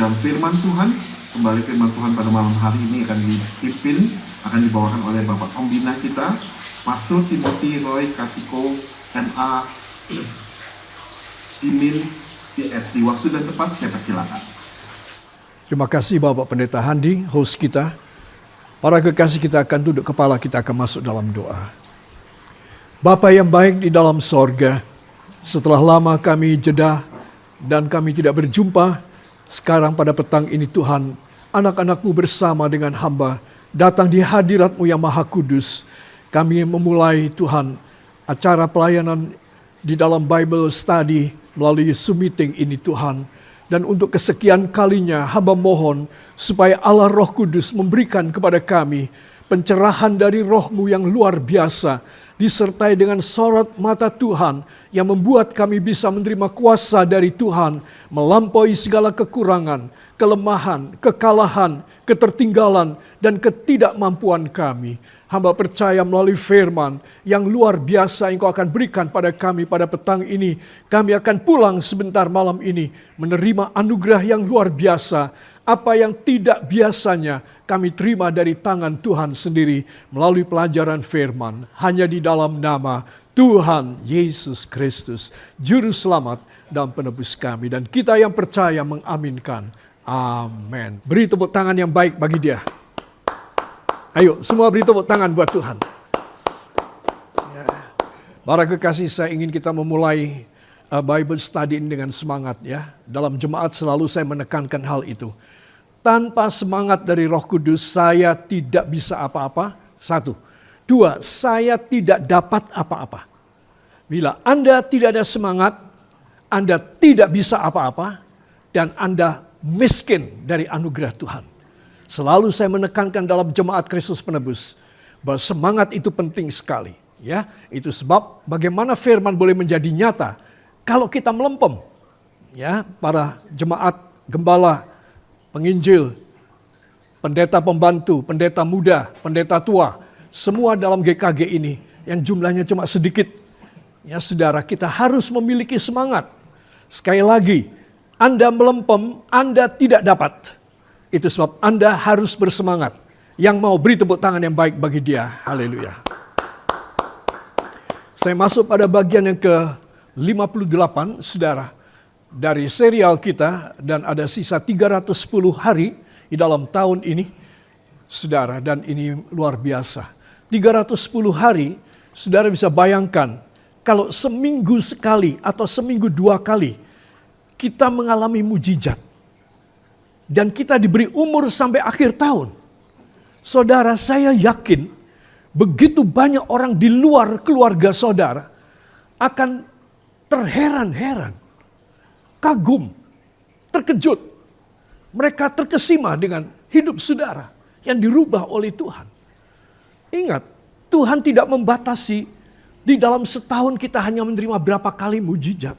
dalam firman Tuhan. Kembali firman Tuhan pada malam hari ini akan akan dibawakan oleh Bapak Pembina kita, Pastor Timothy Roy Katiko, MA, Imin, PFC. Waktu dan tempat saya persilakan. Terima kasih Bapak Pendeta Handi, host kita. Para kekasih, kita akan duduk kepala, kita akan masuk dalam doa. Bapa yang baik di dalam sorga, setelah lama kami jeda dan kami tidak berjumpa, sekarang pada petang ini Tuhan, anak-anak-Mu bersama dengan hamba datang di hadirat-Mu yang Maha Kudus. Kami memulai Tuhan acara pelayanan di dalam Bible Study melalui Zoom meeting ini Tuhan. Dan untuk kesekian kalinya hamba mohon supaya Allah Roh Kudus memberikan kepada kami pencerahan dari Roh-Mu yang luar biasa, disertai dengan sorot mata Tuhan yang membuat kami bisa menerima kuasa dari Tuhan, melampaui segala kekurangan, kelemahan, kekalahan, ketertinggalan, dan ketidakmampuan kami. Hamba percaya melalui firman yang luar biasa yang Engkau akan berikan pada kami pada petang ini. Kami akan pulang sebentar malam ini menerima anugerah yang luar biasa. Apa yang tidak biasanya kami terima dari tangan Tuhan sendiri melalui pelajaran firman. Hanya di dalam nama Tuhan Yesus Kristus, Juru Selamat dan Penebus kami. Dan kita yang percaya mengaminkan. Amin. Beri tepuk tangan yang baik bagi Dia. Ayo, semua beri tepuk tangan buat Tuhan. Ya. Para kekasih, saya ingin kita memulai Bible study ini dengan semangat ya. Dalam jemaat selalu saya menekankan hal itu. Tanpa semangat dari Roh Kudus, saya tidak bisa apa-apa. 1. 2, saya tidak dapat apa-apa. Bila Anda tidak ada semangat, Anda tidak bisa apa-apa, dan Anda miskin dari anugerah Tuhan. Selalu saya menekankan dalam jemaat Kristus Penebus bahwa semangat itu penting sekali. Ya, itu sebab bagaimana firman boleh menjadi nyata kalau kita melempem. Ya, para jemaat, gembala, penginjil, pendeta pembantu, pendeta muda, pendeta tua, semua dalam GKG ini yang jumlahnya cuma sedikit. Ya, saudara, kita harus memiliki semangat. Sekali lagi, Anda melempem, Anda tidak dapat. Itu sebab Anda harus bersemangat. Yang mau beri tepuk tangan yang baik bagi Dia. Haleluya. Saya masuk pada bagian yang ke-58, saudara. Dari serial kita, dan ada sisa 310 hari di dalam tahun ini, saudara. Dan ini luar biasa. 310 hari, saudara bisa bayangkan, kalau seminggu sekali atau seminggu 2 kali, kita mengalami mujizat. Dan kita diberi umur sampai akhir tahun. Saudara, saya yakin begitu banyak orang di luar keluarga saudara akan terheran-heran, kagum, terkejut. Mereka terkesima dengan hidup saudara yang dirubah oleh Tuhan. Ingat, Tuhan tidak membatasi di dalam setahun kita hanya menerima berapa kali mujizat.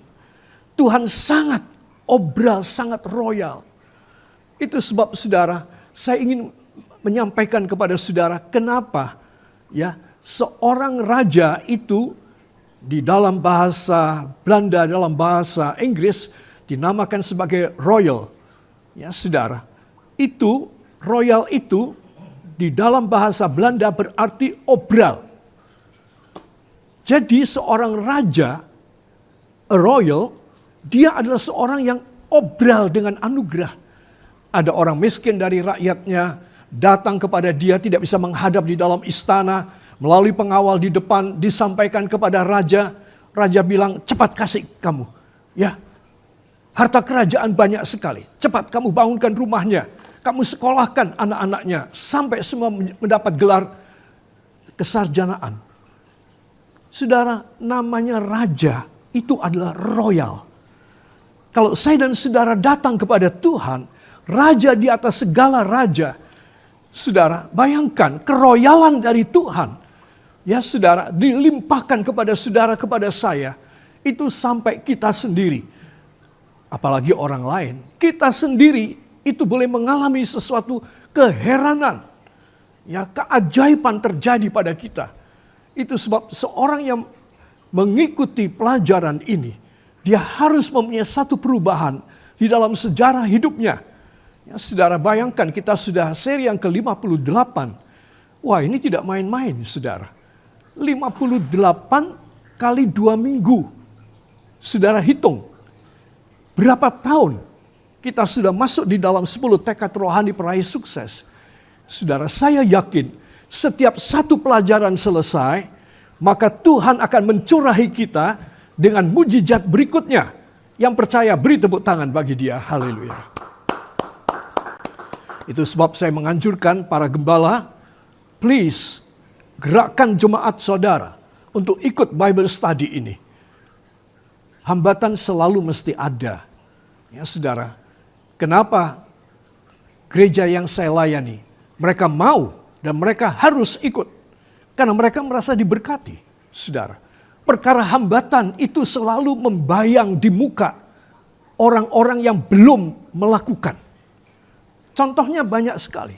Tuhan sangat obral, sangat royal. Itu sebab saudara, saya ingin menyampaikan kepada saudara kenapa ya seorang raja itu di dalam bahasa Belanda, dalam bahasa Inggris dinamakan sebagai royal. Ya saudara, itu royal itu di dalam bahasa Belanda berarti obral. Jadi seorang raja, a royal, dia adalah seorang yang obral dengan anugerah. Ada orang miskin dari rakyatnya datang kepada dia, tidak bisa menghadap di dalam istana. Melalui pengawal di depan disampaikan kepada raja. Raja bilang, cepat kasih kamu. Ya, harta kerajaan banyak sekali. Cepat kamu bangunkan rumahnya. Kamu sekolahkan anak-anaknya. Sampai semua mendapat gelar kesarjanaan. Saudara, namanya raja itu adalah royal. Kalau saya dan saudara datang kepada Tuhan, Raja di atas segala raja. Saudara, bayangkan keroyalan dari Tuhan. Ya saudara, dilimpahkan kepada saudara, kepada saya. Itu sampai kita sendiri. Apalagi orang lain. Kita sendiri itu boleh mengalami sesuatu keheranan. Ya, keajaiban terjadi pada kita. Itu sebab seorang yang mengikuti pelajaran ini, dia harus mempunyai satu perubahan di dalam sejarah hidupnya. Ya, saudara bayangkan kita sudah seri yang ke-58. Wah, ini tidak main-main, saudara. 58 kali 2 minggu. Saudara hitung, berapa tahun kita sudah masuk di dalam 10 tekad rohani peraih sukses. Saudara, saya yakin setiap satu pelajaran selesai, maka Tuhan akan mencurahi kita dengan mujizat berikutnya. Yang percaya beri tepuk tangan bagi dia. Haleluya. Itu sebab saya menganjurkan para gembala, please gerakkan jemaat saudara untuk ikut Bible study ini. Hambatan selalu mesti ada. Ya saudara, kenapa gereja yang saya layani, mereka mau dan mereka harus ikut. Karena mereka merasa diberkati, saudara. Perkara hambatan itu selalu membayang di muka orang-orang yang belum melakukan. Contohnya banyak sekali.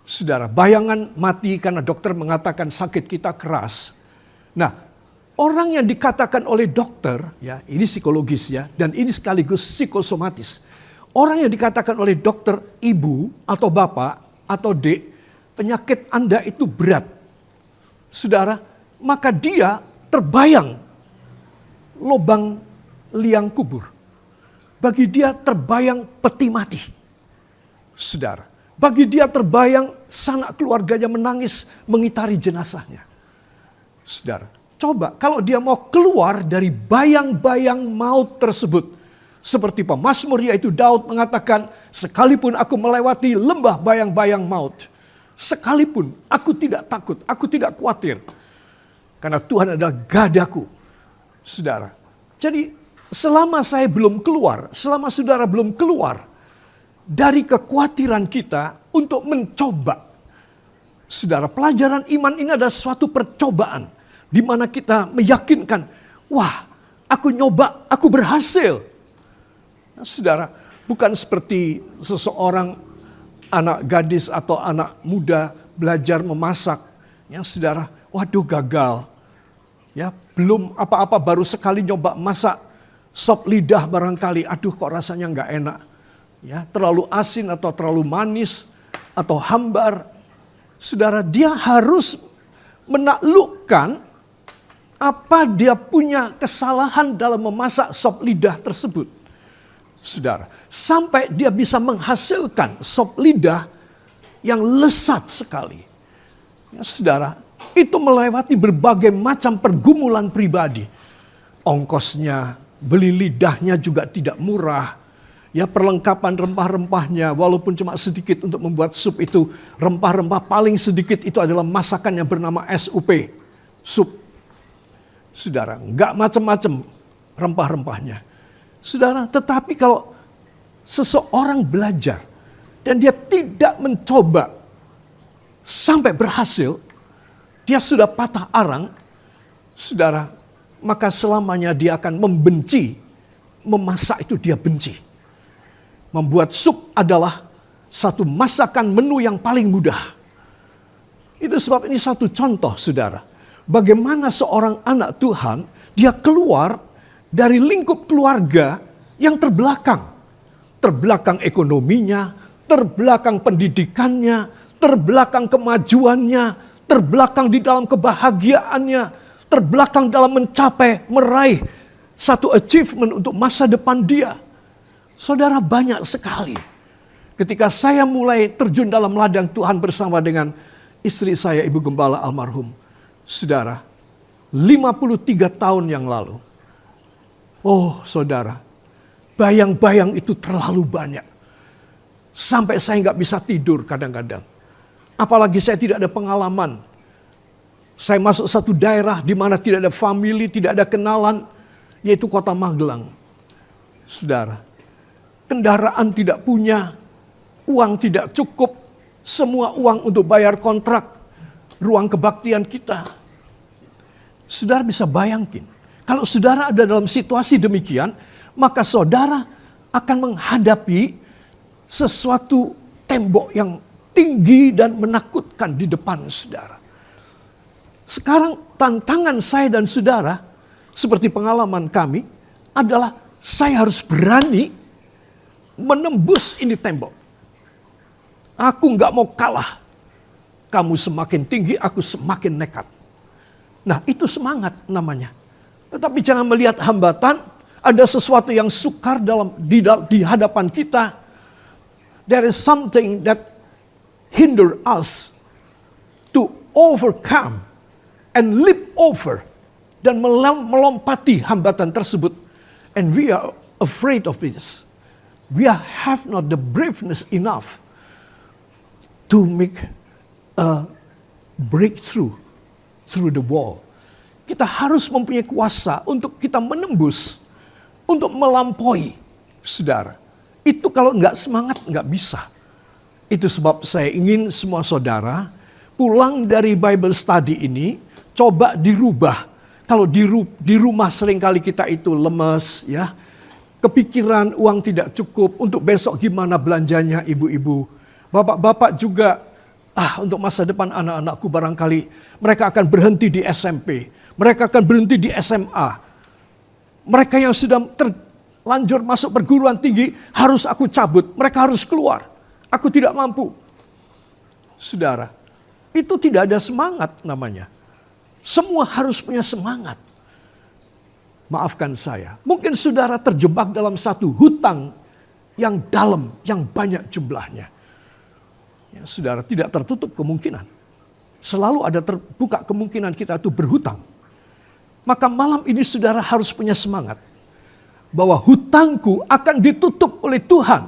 Saudara, bayangan mati karena dokter mengatakan sakit kita keras. Nah, orang yang dikatakan oleh dokter, ya ini psikologis ya, dan ini sekaligus psikosomatis. Orang yang dikatakan oleh dokter, ibu atau bapak atau dek, penyakit Anda itu berat. Saudara, maka dia terbayang lubang liang kubur. Bagi dia terbayang peti mati. Saudara, bagi dia terbayang sanak keluarganya menangis mengitari jenazahnya. Saudara, coba kalau dia mau keluar dari bayang-bayang maut tersebut. Seperti pemazmur yaitu Daud mengatakan, sekalipun aku melewati lembah bayang-bayang maut, sekalipun aku tidak takut, aku tidak khawatir. Karena Tuhan adalah gadaku. Saudara, jadi selama saya belum keluar, selama saudara belum keluar dari kekhawatiran kita untuk mencoba. Saudara, pelajaran iman ini adalah suatu percobaan. Di mana kita meyakinkan, wah aku nyoba, aku berhasil. Nah, saudara, bukan seperti seseorang anak gadis atau anak muda belajar memasak. Ya saudara, waduh gagal. Ya, belum apa-apa baru sekali nyoba masak sop lidah barangkali. Aduh kok rasanya nggak enak. Ya, terlalu asin atau terlalu manis atau hambar. Saudara, dia harus menaklukkan apa dia punya kesalahan dalam memasak sop lidah tersebut. Saudara, sampai dia bisa menghasilkan sop lidah yang lezat sekali. Ya, saudara, itu melewati berbagai macam pergumulan pribadi. Ongkosnya, beli lidahnya juga tidak murah. Ya, perlengkapan rempah-rempahnya walaupun cuma sedikit untuk membuat sup itu. Rempah-rempah paling sedikit itu adalah masakan yang bernama SUP. Sup. Saudara, enggak macam-macam rempah-rempahnya. Saudara, tetapi kalau seseorang belajar dan dia tidak mencoba sampai berhasil, dia sudah patah arang, saudara, maka selamanya dia akan membenci. Memasak itu dia benci. Membuat sup adalah satu masakan menu yang paling mudah. Itu sebab ini satu contoh, saudara. Bagaimana seorang anak Tuhan, dia keluar dari lingkup keluarga yang terbelakang. Terbelakang ekonominya, terbelakang pendidikannya, terbelakang kemajuannya, terbelakang di dalam kebahagiaannya, terbelakang dalam mencapai, meraih satu achievement untuk masa depan dia. Saudara, banyak sekali. Ketika saya mulai terjun dalam ladang Tuhan bersama dengan istri saya, Ibu Gembala almarhum. Saudara, 53 tahun yang lalu. Oh saudara, bayang-bayang itu terlalu banyak. Sampai saya nggak bisa tidur kadang-kadang. Apalagi saya tidak ada pengalaman. Saya masuk satu daerah di mana tidak ada family, tidak ada kenalan, yaitu kota Magelang. Saudara, kendaraan tidak punya, uang tidak cukup, semua uang untuk bayar kontrak, ruang kebaktian kita. Saudara bisa bayangkan, kalau saudara ada dalam situasi demikian, maka saudara akan menghadapi sesuatu tembok yang tinggi dan menakutkan di depan saudara. Sekarang tantangan saya dan saudara, seperti pengalaman kami, adalah saya harus berani menembus ini tembok. Aku nggak mau kalah. Kamu semakin tinggi, aku semakin nekat. Nah, itu semangat namanya. Tetapi jangan melihat hambatan, ada sesuatu yang sukar di hadapan kita. There is something that hinder us to overcome and leap over dan melompati hambatan tersebut. And we are afraid of this. We have not the braveness enough to make a breakthrough through the wall. Kita harus mempunyai kuasa untuk kita menembus, untuk melampaui, saudara. Itu kalau nggak semangat nggak bisa. Itu sebab saya ingin semua saudara pulang dari Bible study ini coba dirubah. Kalau di rumah seringkali kita itu lemes, ya, kepikiran uang tidak cukup, untuk besok gimana belanjanya ibu-ibu. Bapak-bapak juga, untuk masa depan anak-anakku barangkali mereka akan berhenti di SMP. Mereka akan berhenti di SMA. Mereka yang sudah terlanjur masuk perguruan tinggi harus aku cabut. Mereka harus keluar. Aku tidak mampu. Saudara, itu tidak ada semangat namanya. Semua harus punya semangat. Maafkan saya. Mungkin saudara terjebak dalam satu hutang yang dalam, yang banyak jumlahnya. Ya, saudara, tidak tertutup kemungkinan. Selalu ada terbuka kemungkinan kita itu berhutang. Maka malam ini saudara harus punya semangat. Bahwa hutangku akan ditutup oleh Tuhan.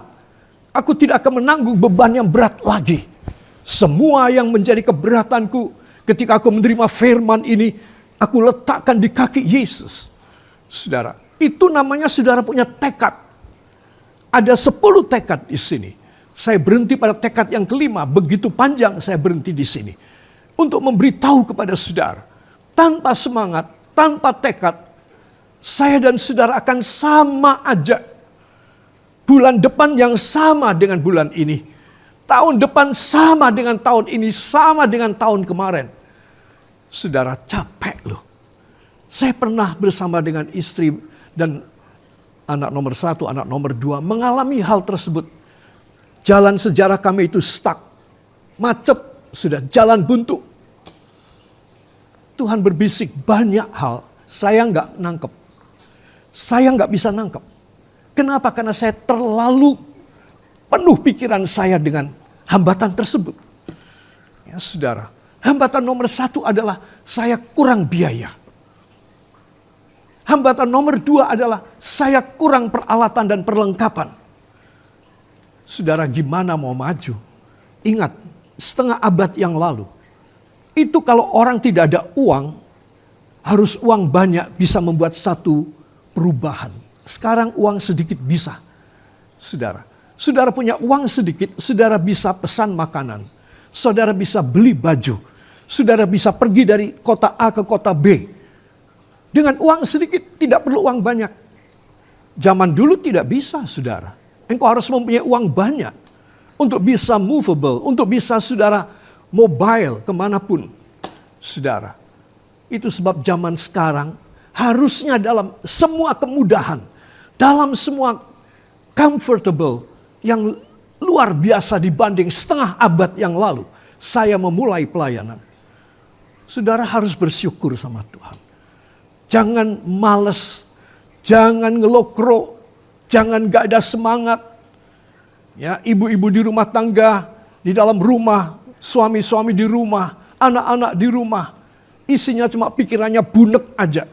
Aku tidak akan menanggung beban yang berat lagi. Semua yang menjadi keberatanku ketika aku menerima firman ini, aku letakkan di kaki Yesus. Saudara, itu namanya saudara punya tekad. Ada 10 tekad di sini. Saya berhenti pada tekad yang kelima, begitu panjang saya berhenti di sini. Untuk memberitahu kepada saudara, tanpa semangat, tanpa tekad, saya dan saudara akan sama aja. Bulan depan yang sama dengan bulan ini. Tahun depan sama dengan tahun ini, sama dengan tahun kemarin. Saudara, capek loh. Saya pernah bersama dengan istri dan anak nomor 1, anak nomor 2 mengalami hal tersebut. Jalan sejarah kami itu stuck, macet, sudah jalan buntu. Tuhan berbisik banyak hal, saya nggak nangkep. Saya nggak bisa nangkep. Kenapa? Karena saya terlalu penuh pikiran saya dengan hambatan tersebut. Ya saudara, hambatan nomor 1 adalah saya kurang biaya. Hambatan nomor 2 adalah saya kurang peralatan dan perlengkapan. Saudara, gimana mau maju? Ingat, setengah abad yang lalu, itu kalau orang tidak ada uang, harus uang banyak bisa membuat satu perubahan. Sekarang uang sedikit bisa. Saudara punya uang sedikit, saudara bisa pesan makanan. Saudara bisa beli baju. Saudara bisa pergi dari kota A ke kota B. Dengan uang sedikit, tidak perlu uang banyak. Zaman dulu tidak bisa, saudara. Engkau harus mempunyai uang banyak. Untuk bisa movable, untuk bisa saudara mobile kemanapun. Saudara, itu sebab zaman sekarang harusnya dalam semua kemudahan, dalam semua comfortable yang luar biasa dibanding setengah abad yang lalu, saya memulai pelayanan. Saudara harus bersyukur sama Tuhan. Jangan males, jangan ngelokro, jangan gak ada semangat. Ya, ibu-ibu di rumah tangga, di dalam rumah, suami-suami di rumah, anak-anak di rumah, isinya cuma pikirannya bunek aja.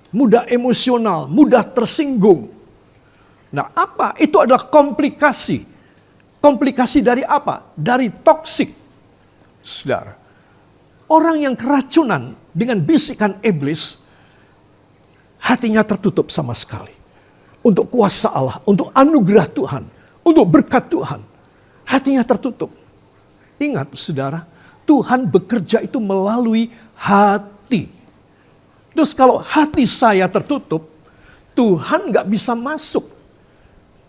Mudah emosional, mudah tersinggung. Nah, apa? Itu adalah komplikasi. Komplikasi dari apa? Dari toksik. Saudara, orang yang keracunan dengan bisikan iblis, hatinya tertutup sama sekali. Untuk kuasa Allah, untuk anugerah Tuhan, untuk berkat Tuhan. Hatinya tertutup. Ingat saudara, Tuhan bekerja itu melalui hati. Terus kalau hati saya tertutup, Tuhan gak bisa masuk.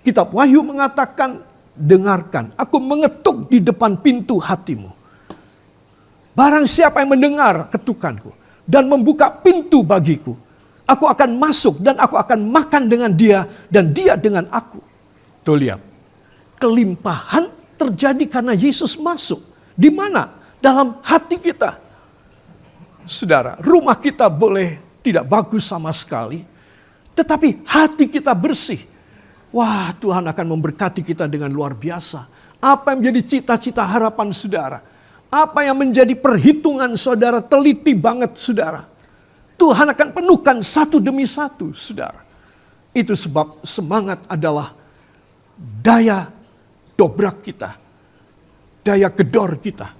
Kitab Wahyu mengatakan, dengarkan, aku mengetuk di depan pintu hatimu. Barang siapa yang mendengar ketukanku dan membuka pintu bagiku, aku akan masuk dan aku akan makan dengan dia dan dia dengan aku. Tuh lihat, kelimpahan terjadi karena Yesus masuk. Di mana? Dalam hati kita. Saudara, rumah kita boleh tidak bagus sama sekali, tetapi hati kita bersih. Wah, Tuhan akan memberkati kita dengan luar biasa. Apa yang menjadi cita-cita harapan saudara? Apa yang menjadi perhitungan saudara, teliti banget saudara. Tuhan akan penuhkan satu demi satu saudara. Itu sebab semangat adalah daya dobrak kita. Daya gedor kita.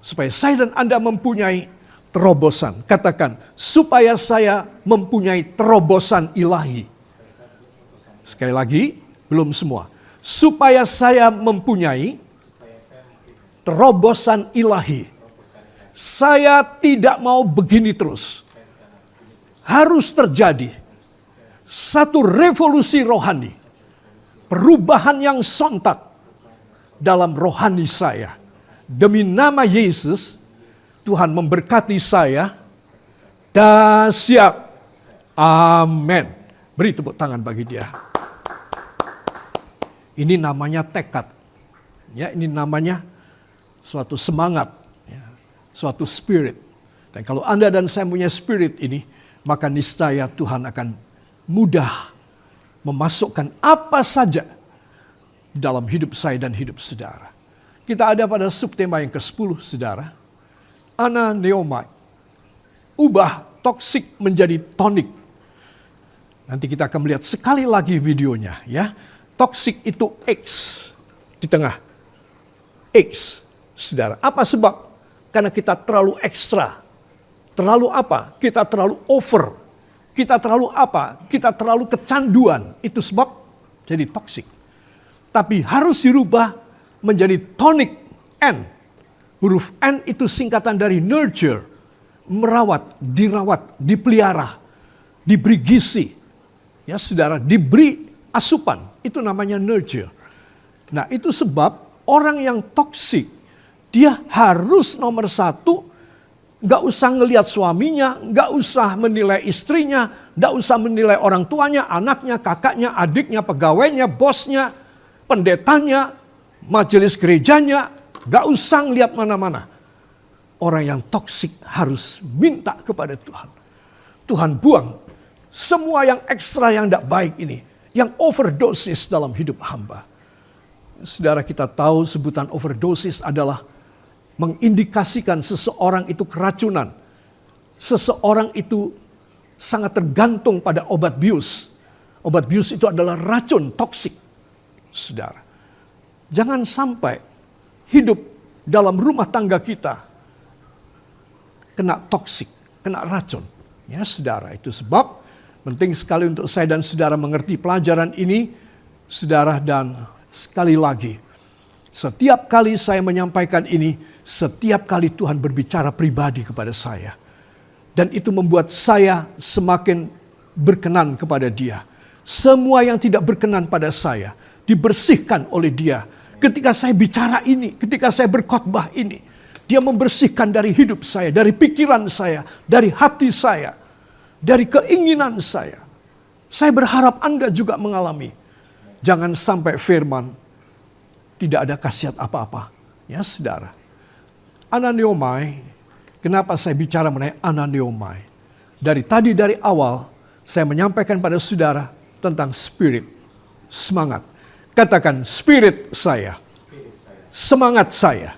Supaya saya dan Anda mempunyai terobosan. Katakan, supaya saya mempunyai terobosan ilahi. Sekali lagi, belum semua. Supaya saya mempunyai terobosan ilahi. Saya tidak mau begini terus. Harus terjadi satu revolusi rohani. Perubahan yang sontak dalam rohani saya. Demi nama Yesus, Tuhan memberkati saya. Dahsyat. Amin. Beri tepuk tangan bagi dia. Ini namanya tekad. Ya, ini namanya suatu semangat. Ya, suatu spirit. Dan kalau Anda dan saya punya spirit ini, maka niscaya Tuhan akan mudah memasukkan apa saja dalam hidup saya dan hidup saudara. Kita ada pada subtema yang ke-10, saudara. Ananeomai. Ubah toksik menjadi tonik. Nanti kita akan melihat sekali lagi videonya. Ya, toksik itu X di tengah. X, saudara. Apa sebab? Karena kita terlalu ekstra. Terlalu apa? Kita terlalu over. Kita terlalu apa? Kita terlalu kecanduan. Itu sebab jadi toksik. Tapi harus dirubah menjadi tonic N. Huruf N itu singkatan dari nurture. Merawat, dirawat, dipelihara, diberi gizi. Ya saudara, diberi asupan. Itu namanya nurture. Nah itu sebab orang yang toksik, dia harus nomor satu, gak usah ngelihat suaminya, gak usah menilai istrinya, gak usah menilai orang tuanya, anaknya, kakaknya, adiknya, pegawainya, bosnya, pendetanya, majelis gerejanya, gak usah ngelihat mana-mana. Orang yang toksik harus minta kepada Tuhan. Tuhan buang semua yang ekstra yang tidak baik ini, yang overdosis dalam hidup hamba. Saudara, kita tahu sebutan overdosis adalah mengindikasikan seseorang itu keracunan. Seseorang itu sangat tergantung pada obat bius. Obat bius itu adalah racun toksik. Saudara, jangan sampai hidup dalam rumah tangga kita kena toksik, kena racun. Ya saudara, itu sebab penting sekali untuk saya dan saudara mengerti pelajaran ini. Saudara, dan sekali lagi, setiap kali saya menyampaikan ini, setiap kali Tuhan berbicara pribadi kepada saya. Dan itu membuat saya semakin berkenan kepada Dia. Semua yang tidak berkenan pada saya dibersihkan oleh Dia. Ketika saya bicara ini, ketika saya berkhotbah ini, Dia membersihkan dari hidup saya, dari pikiran saya, dari hati saya, dari keinginan saya. Saya berharap Anda juga mengalami. Jangan sampai firman tidak ada khasiat apa-apa. Ya saudara. Ananeomai, kenapa saya bicara mengenai ananeomai? Dari awal saya menyampaikan pada saudara tentang spirit, semangat. Katakan, spirit saya, semangat saya,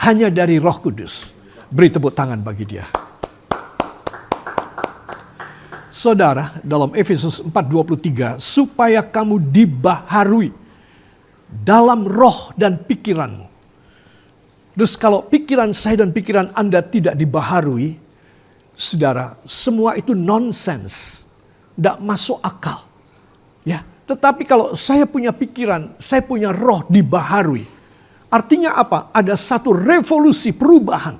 hanya dari Roh Kudus. Beri tepuk tangan bagi dia. Saudara, dalam Efesus 4:23, supaya kamu dibaharui dalam roh dan pikiranmu. Terus kalau pikiran saya dan pikiran Anda tidak dibaharui, saudara, semua itu nonsens, tidak masuk akal. Ya, tetapi kalau saya punya pikiran, saya punya roh dibaharui, artinya apa? Ada satu revolusi perubahan,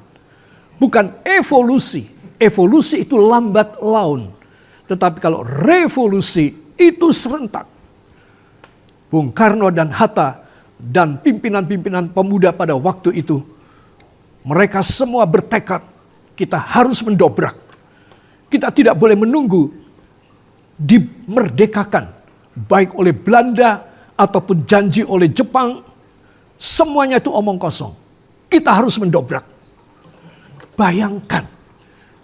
bukan evolusi. Evolusi itu lambat laun, tetapi kalau revolusi itu serentak. Bung Karno dan Hatta dan pimpinan-pimpinan pemuda pada waktu itu, mereka semua bertekad, kita harus mendobrak. Kita tidak boleh menunggu dimerdekakan, baik oleh Belanda ataupun janji oleh Jepang. Semuanya itu omong kosong. Kita harus mendobrak. Bayangkan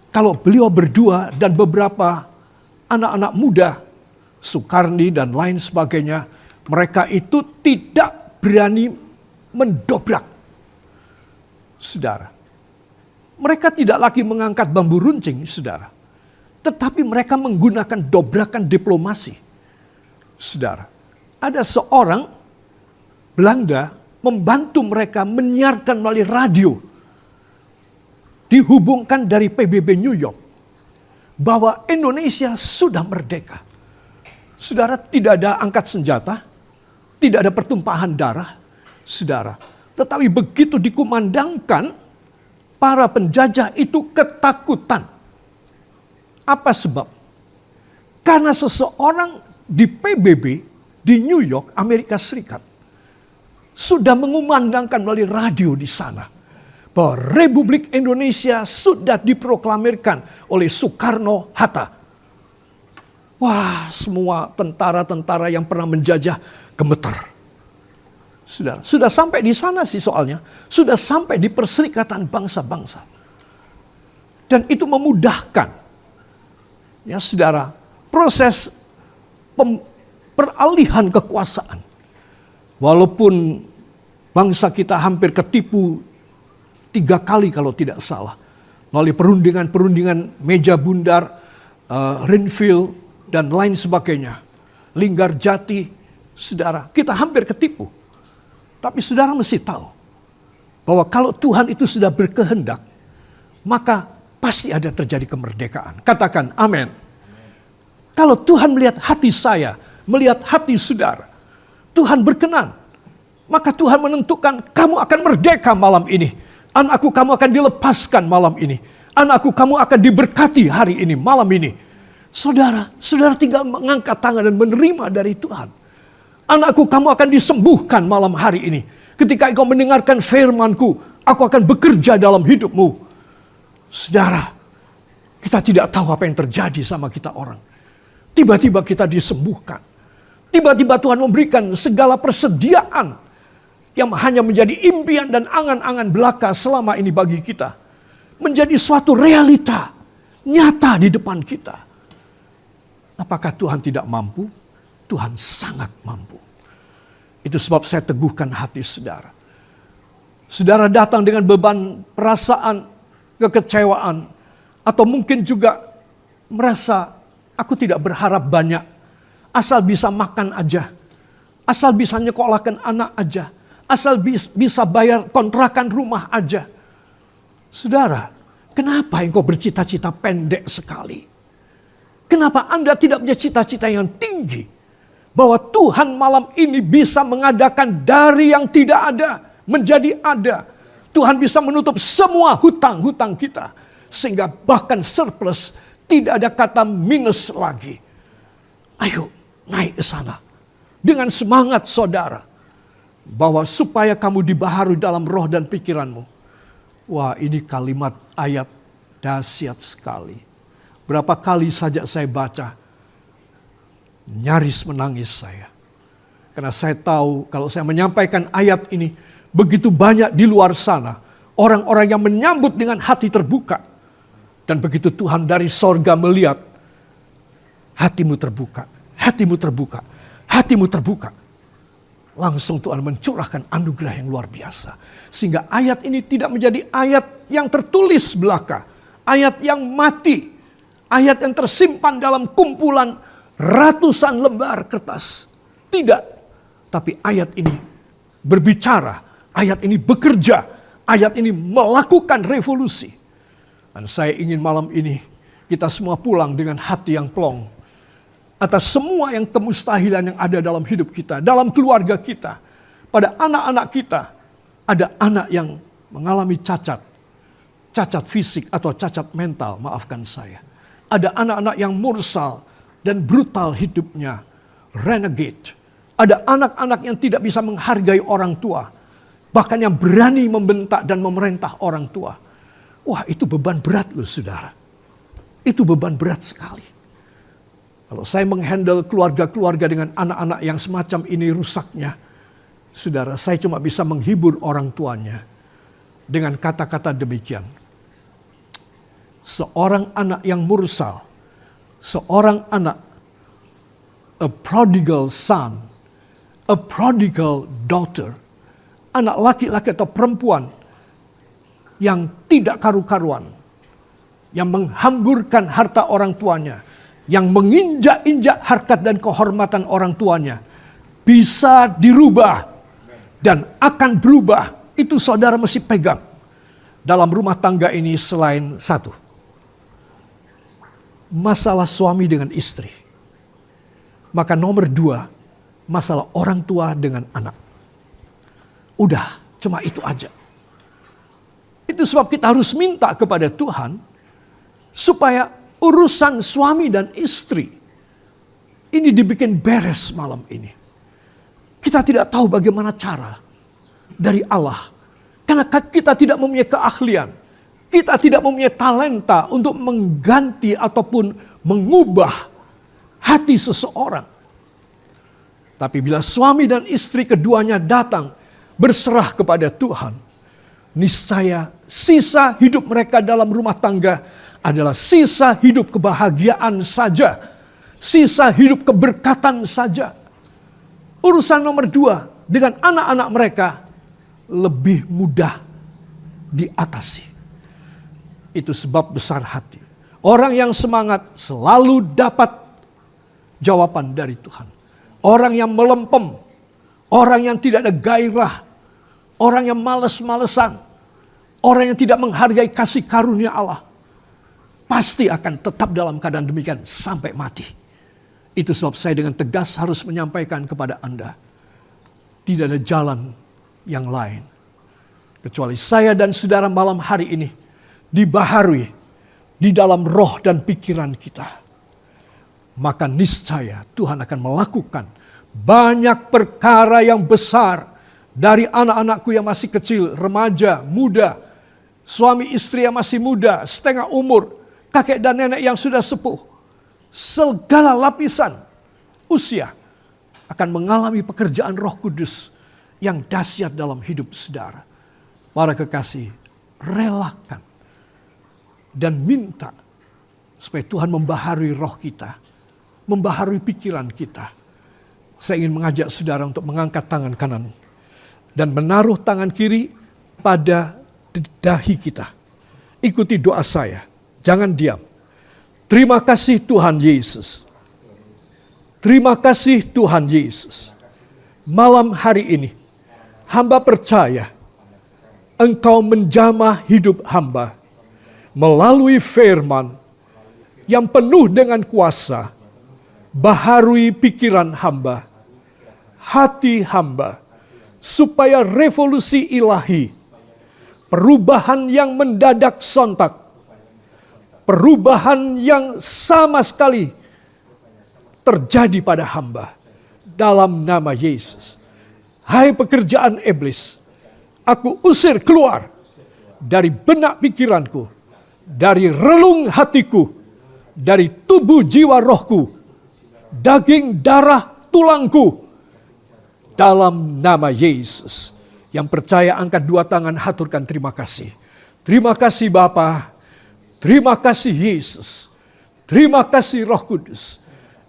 kalau beliau berdua dan beberapa anak-anak muda, Soekarni dan lain sebagainya, mereka itu tidak berani mendobrak. Saudara, mereka tidak lagi mengangkat bambu runcing, saudara. Tetapi mereka menggunakan dobrakan diplomasi. Saudara, ada seorang Belanda membantu mereka menyiarkan melalui radio. Dihubungkan dari PBB New York. Bahwa Indonesia sudah merdeka. Saudara, tidak ada angkat senjata. Tidak ada pertumpahan darah. Saudara, tetapi begitu dikumandangkan, para penjajah itu ketakutan. Apa sebab? Karena seseorang di PBB di New York, Amerika Serikat, sudah mengumandangkan melalui radio di sana bahwa Republik Indonesia sudah diproklamirkan oleh Soekarno-Hatta. Wah, semua tentara-tentara yang pernah menjajah gemetar. Sudah sampai di sana sih soalnya. Sudah sampai di Perserikatan Bangsa-Bangsa. Dan itu memudahkan. Ya saudara, proses peralihan kekuasaan. Walaupun bangsa kita hampir ketipu 3 kali kalau tidak salah. Melalui perundingan-perundingan meja bundar, Renville, dan lain sebagainya. Linggarjati, saudara, kita hampir ketipu. Tapi saudara mesti tahu bahwa kalau Tuhan itu sudah berkehendak, maka pasti ada terjadi kemerdekaan. Katakan amin. Kalau Tuhan melihat hati saya, melihat hati saudara, Tuhan berkenan, maka Tuhan menentukan kamu akan merdeka malam ini. Anakku, kamu akan dilepaskan malam ini. Anakku, kamu akan diberkati hari ini, malam ini. Saudara tinggal mengangkat tangan dan menerima dari Tuhan. Anakku, kamu akan disembuhkan malam hari ini. Ketika engkau mendengarkan firman-Ku, aku akan bekerja dalam hidupmu. Saudara, kita tidak tahu apa yang terjadi sama kita orang. Tiba-tiba kita disembuhkan. Tiba-tiba Tuhan memberikan segala persediaan yang hanya menjadi impian dan angan-angan belaka selama ini bagi kita. Menjadi suatu realita nyata di depan kita. Apakah Tuhan tidak mampu? Tuhan sangat mampu. Itu sebab saya teguhkan hati saudara. Saudara datang dengan beban perasaan, kekecewaan, atau mungkin juga merasa aku tidak berharap banyak. Asal bisa makan aja. Asal bisa nyekolahkan anak aja. Asal bisa bayar kontrakan rumah aja. Saudara, kenapa engkau bercita-cita pendek sekali? Kenapa Anda tidak punya cita-cita yang tinggi? Bahwa Tuhan malam ini bisa mengadakan dari yang tidak ada menjadi ada. Tuhan bisa menutup semua hutang-hutang kita. Sehingga bahkan surplus, tidak ada kata minus lagi. Ayo naik ke sana. Dengan semangat saudara. Bahwa supaya kamu dibaharui dalam roh dan pikiranmu. Wah, ini kalimat ayat dahsyat sekali. Berapa kali saja saya baca, nyaris menangis saya. Karena saya tahu kalau saya menyampaikan ayat ini, begitu banyak di luar sana orang-orang yang menyambut dengan hati terbuka. Dan begitu Tuhan dari sorga melihat, hatimu terbuka, hatimu terbuka, hatimu terbuka. Langsung Tuhan mencurahkan anugerah yang luar biasa. Sehingga ayat ini tidak menjadi ayat yang tertulis belaka. Ayat yang mati. Ayat yang tersimpan dalam kumpulan ratusan lembar kertas. Tidak. Tapi ayat ini berbicara. Ayat ini bekerja. Ayat ini melakukan revolusi. Dan saya ingin malam ini kita semua pulang dengan hati yang plong. Atas semua yang kemustahilan yang ada dalam hidup kita. Dalam keluarga kita. Pada anak-anak kita. Ada anak yang mengalami cacat. Cacat fisik atau cacat mental, maafkan saya. Ada anak-anak yang mursal dan brutal hidupnya. Renegade. Ada anak-anak yang tidak bisa menghargai orang tua. Bahkan yang berani membentak dan memerintah orang tua. Wah, itu beban berat loh saudara. Itu beban berat sekali. Kalau saya menghandle keluarga-keluarga dengan anak-anak yang semacam ini rusaknya. Saudara, saya cuma bisa menghibur orang tuanya dengan kata-kata demikian. Seorang anak yang mursal, seorang anak, a prodigal son, a prodigal daughter, anak laki-laki atau perempuan yang tidak karu-karuan, yang menghamburkan harta orang tuanya, yang menginjak-injak harkat dan kehormatan orang tuanya, bisa dirubah dan akan berubah. Itu saudara mesti pegang dalam rumah tangga ini selain satu. Masalah suami dengan istri. Maka nomor 2, masalah orang tua dengan anak. Udah, cuma itu aja. Itu sebab kita harus minta kepada Tuhan supaya urusan suami dan istri ini dibikin beres malam ini. Kita tidak tahu bagaimana cara dari Allah. Karena kita tidak mempunyai keahlian. Kita tidak mempunyai talenta untuk mengganti ataupun mengubah hati seseorang. Tapi bila suami dan istri keduanya datang berserah kepada Tuhan, niscaya sisa hidup mereka dalam rumah tangga adalah sisa hidup kebahagiaan saja. Sisa hidup keberkatan saja. Urusan nomor 2 dengan anak-anak mereka lebih mudah diatasi. Itu sebab besar hati. Orang yang semangat selalu dapat jawaban dari Tuhan. Orang yang melempem, orang yang tidak ada gairah, orang yang males-malesan, orang yang tidak menghargai kasih karunia Allah, pasti akan tetap dalam keadaan demikian sampai mati. Itu sebab saya dengan tegas harus menyampaikan kepada Anda, tidak ada jalan yang lain kecuali saya dan saudara malam hari ini dibaharui di dalam roh dan pikiran kita. Maka niscaya Tuhan akan melakukan banyak perkara yang besar dari anak-anakku yang masih kecil, remaja, muda, suami istri yang masih muda, setengah umur, kakek dan nenek yang sudah sepuh. Segala lapisan usia akan mengalami pekerjaan Roh Kudus yang dahsyat dalam hidup saudara. Para kekasih, relakan dan minta supaya Tuhan membaharui roh kita, membaharui pikiran kita. Saya ingin mengajak saudara untuk mengangkat tangan kanan dan menaruh tangan kiri pada dahi kita. Ikuti doa saya, jangan diam. Terima kasih Tuhan Yesus. Terima kasih Tuhan Yesus. Malam hari ini, hamba percaya Engkau menjamah hidup hamba melalui firman yang penuh dengan kuasa, baharui pikiran hamba, hati hamba, supaya revolusi ilahi, perubahan yang mendadak sontak, perubahan yang sama sekali terjadi pada hamba dalam nama Yesus. Hai pekerjaan iblis, aku usir keluar dari benak pikiranku, dari relung hatiku, dari tubuh jiwa rohku, daging darah tulangku, dalam nama Yesus. Yang percaya angkat 2 tangan, haturkan terima kasih. Terima kasih Bapa, terima kasih Yesus, terima kasih Roh Kudus.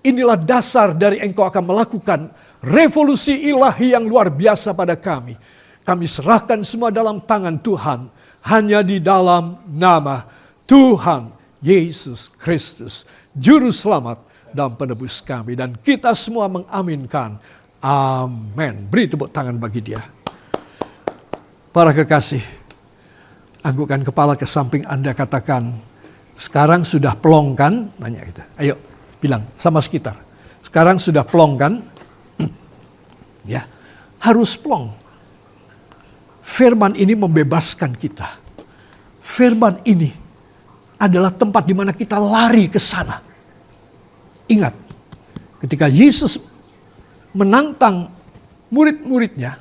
Inilah dasar dari Engkau akan melakukan revolusi ilahi yang luar biasa pada kami. Kami serahkan semua dalam tangan Tuhan, hanya di dalam nama Tuhan Yesus Kristus, Juru Selamat dan Penebus kami. Dan kita semua mengaminkan. Amin. Beri tepuk tangan bagi Dia. Para kekasih, anggukkan kepala ke samping Anda, katakan, sekarang sudah plong kan? Nanya gitu. Ayo, bilang sama sekitar. Sekarang sudah plong kan? Ya, harus plong. Firman ini membebaskan kita. Firman ini adalah tempat di mana kita lari ke sana. Ingat, ketika Yesus menantang murid-muridnya,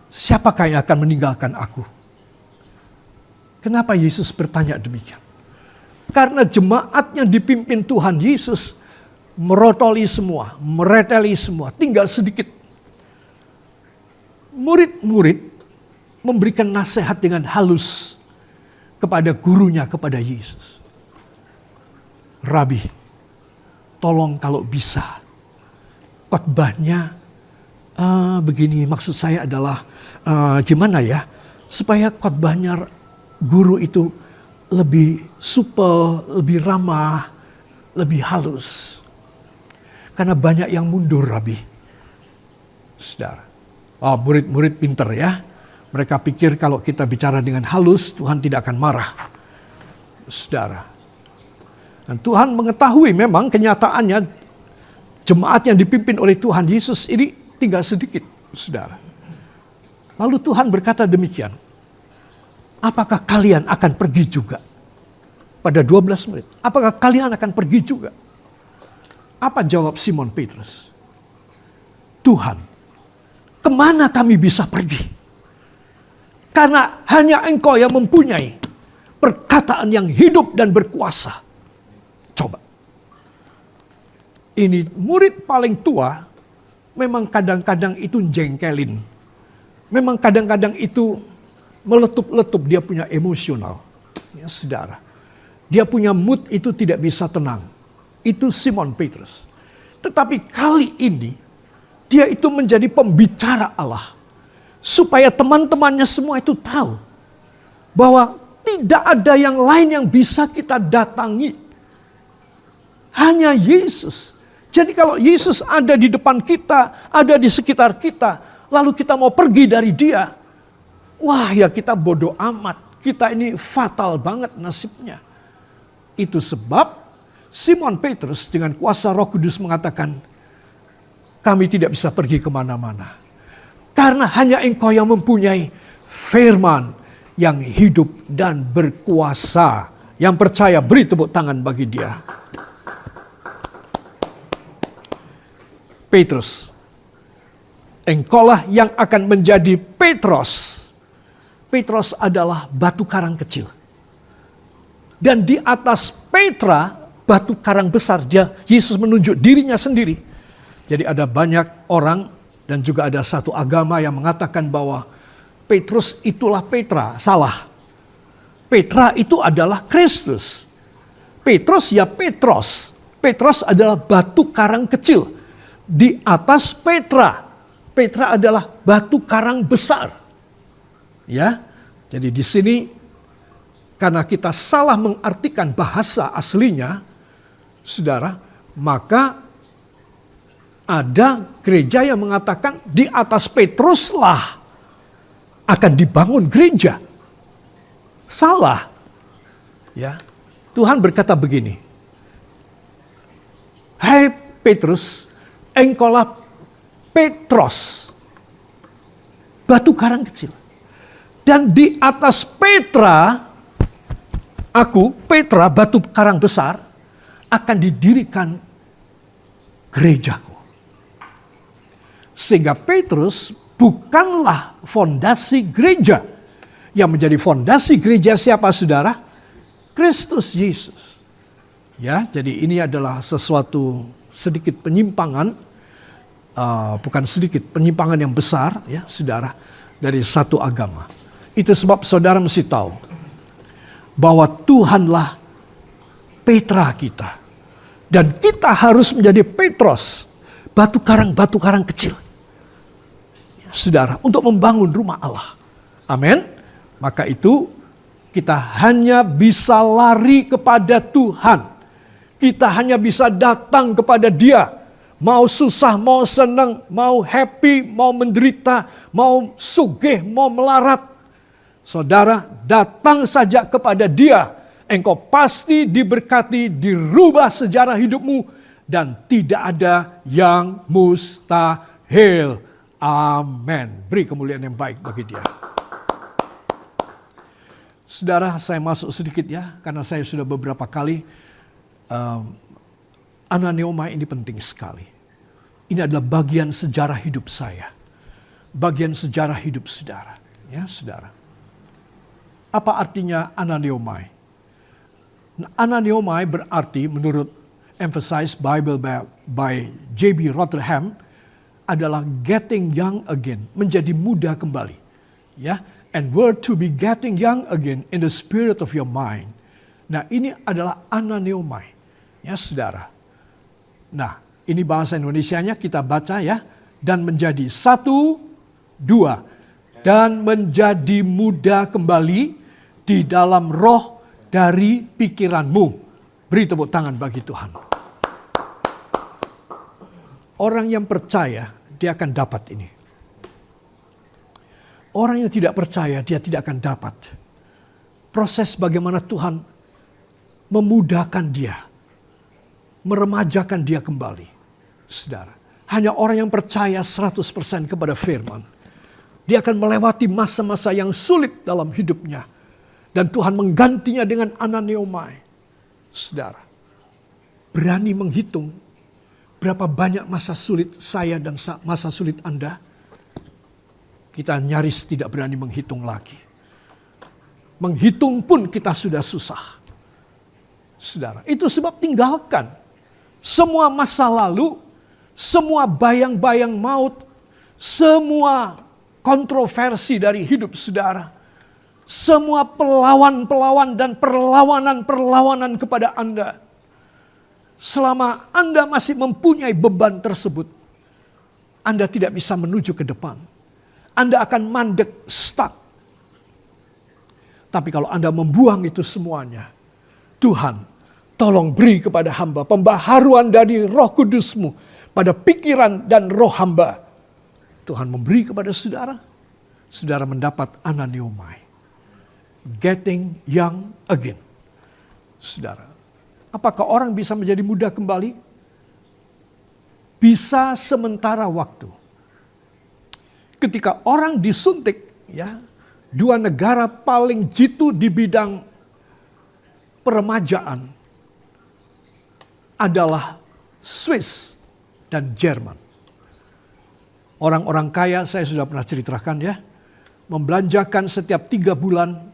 siapakah yang akan meninggalkan aku? Kenapa Yesus bertanya demikian? Karena jemaat yang dipimpin Tuhan Yesus merotoli semua, mereteli semua, tinggal sedikit. murid-murid memberikan nasihat dengan halus kepada gurunya, kepada Yesus. Rabi, tolong kalau bisa khotbahnya begini, maksud saya adalah gimana ya, supaya khotbahnya guru itu lebih supel, lebih ramah, lebih halus. Karena banyak yang mundur, Rabi. Saudara. Murid-murid pinter ya. Mereka pikir kalau kita bicara dengan halus, Tuhan tidak akan marah. Saudara. Dan Tuhan mengetahui memang kenyataannya jemaat yang dipimpin oleh Tuhan Yesus ini tinggal sedikit, saudara. Lalu Tuhan berkata demikian. Apakah kalian akan pergi juga? Pada 12 menit. Apakah kalian akan pergi juga? Apa jawab Simon Petrus? Tuhan, kemana kami bisa pergi? Karena hanya Engkau yang mempunyai perkataan yang hidup dan berkuasa. Coba. Ini murid paling tua, memang kadang-kadang itu jengkelin. Memang kadang-kadang itu meletup-letup, dia punya emosional. Ya, saudara. Dia punya mood itu tidak bisa tenang. Itu Simon Petrus. Tetapi kali ini, dia itu menjadi pembicara Allah. Supaya teman-temannya semua itu tahu. Bahwa tidak ada yang lain yang bisa kita datangi. Hanya Yesus. Jadi kalau Yesus ada di depan kita, ada di sekitar kita, lalu kita mau pergi dari dia, wah ya kita bodoh amat. Kita ini fatal banget nasibnya. Itu sebab Simon Petrus dengan kuasa Roh Kudus mengatakan, kami tidak bisa pergi kemana-mana. Karena hanya Engkau yang mempunyai firman yang hidup dan berkuasa. Yang percaya beri tepuk tangan bagi dia. Petrus, engkaulah yang akan menjadi Petros. Petros adalah batu karang kecil. Dan di atas Petra, batu karang besar, Yesus menunjuk dirinya sendiri. Jadi ada banyak orang dan juga ada satu agama yang mengatakan bahwa Petrus itulah Petra. Salah. Petra itu adalah Kristus. Petrus ya Petros. Petros adalah batu karang kecil. Di atas Petra. Petra adalah batu karang besar. Ya. Jadi di sini karena kita salah mengartikan bahasa aslinya, saudara, maka ada gereja yang mengatakan di atas Petruslah akan dibangun gereja. Salah. Ya. Tuhan berkata begini. Hai Petrus, engkaulah Petros. Batu karang kecil. Dan di atas Petra, aku, Petra, batu karang besar, akan didirikan gerejaku. Sehingga Petrus bukanlah fondasi gereja. Yang menjadi fondasi gereja siapa, saudara? Kristus Yesus. Ya, jadi ini adalah sesuatu sedikit penyimpangan, bukan sedikit, penyimpangan yang besar, ya, saudara, dari satu agama. Itu sebab saudara mesti tahu bahwa Tuhanlah Petra kita. Dan kita harus menjadi Petros, batu karang kecil. Ya, saudara, untuk membangun rumah Allah. Amin. Maka itu kita hanya bisa lari kepada Tuhan. Kita hanya bisa datang kepada Dia. Mau susah, mau senang, mau happy, mau menderita, mau sugih, mau melarat. Saudara, datang saja kepada Dia. Engkau pasti diberkati, dirubah sejarah hidupmu. Dan tidak ada yang mustahil. Amin. Beri kemuliaan yang baik bagi Dia. Saudara, saya masuk sedikit ya. Karena saya sudah beberapa kali. Ananeomai ini penting sekali. Ini adalah bagian sejarah hidup saya. Bagian sejarah hidup saudara. Ya, saudara. Apa artinya ananeomai? Ananeomai berarti menurut Emphasized Bible by J.B. Rotherham adalah getting young again, menjadi muda kembali. Ya, and we're to be getting young again in the spirit of your mind. Nah, ini adalah ananeomai. Ya, saudara. Nah, ini bahasa Indonesianya kita baca ya. Dan menjadi 1, 2. Dan menjadi muda kembali di dalam roh dari pikiranmu. Beri tepuk tangan bagi Tuhan. Orang yang percaya, dia akan dapat ini. Orang yang tidak percaya, dia tidak akan dapat. Proses bagaimana Tuhan memudahkan dia, meremajakan dia kembali. Saudara, hanya orang yang percaya 100% kepada firman. Dia akan melewati masa-masa yang sulit dalam hidupnya. Dan Tuhan menggantinya dengan ananeomai. Saudara, berani menghitung berapa banyak masa sulit saya dan masa sulit Anda. Kita nyaris tidak berani menghitung lagi. Menghitung pun kita sudah susah. Saudara, itu sebab tinggalkan semua masa lalu, semua bayang-bayang maut, semua kontroversi dari hidup saudara, semua pelawan-pelawan dan perlawanan-perlawanan kepada Anda. Selama Anda masih mempunyai beban tersebut, Anda tidak bisa menuju ke depan. Anda akan mandek, stuck. Tapi kalau Anda membuang itu semuanya, Tuhan, tolong beri kepada hamba pembaharuan dari Roh Kudus-Mu pada pikiran dan roh hamba. Tuhan memberi kepada saudara, saudara mendapat ananeomai. Getting young again. Saudara, apakah orang bisa menjadi muda kembali? Bisa sementara waktu. Ketika orang disuntik, ya, 2 negara paling jitu di bidang peremajaan adalah Swiss dan Jerman. Orang-orang kaya, saya sudah pernah ceritakan ya, membelanjakan setiap 3 bulan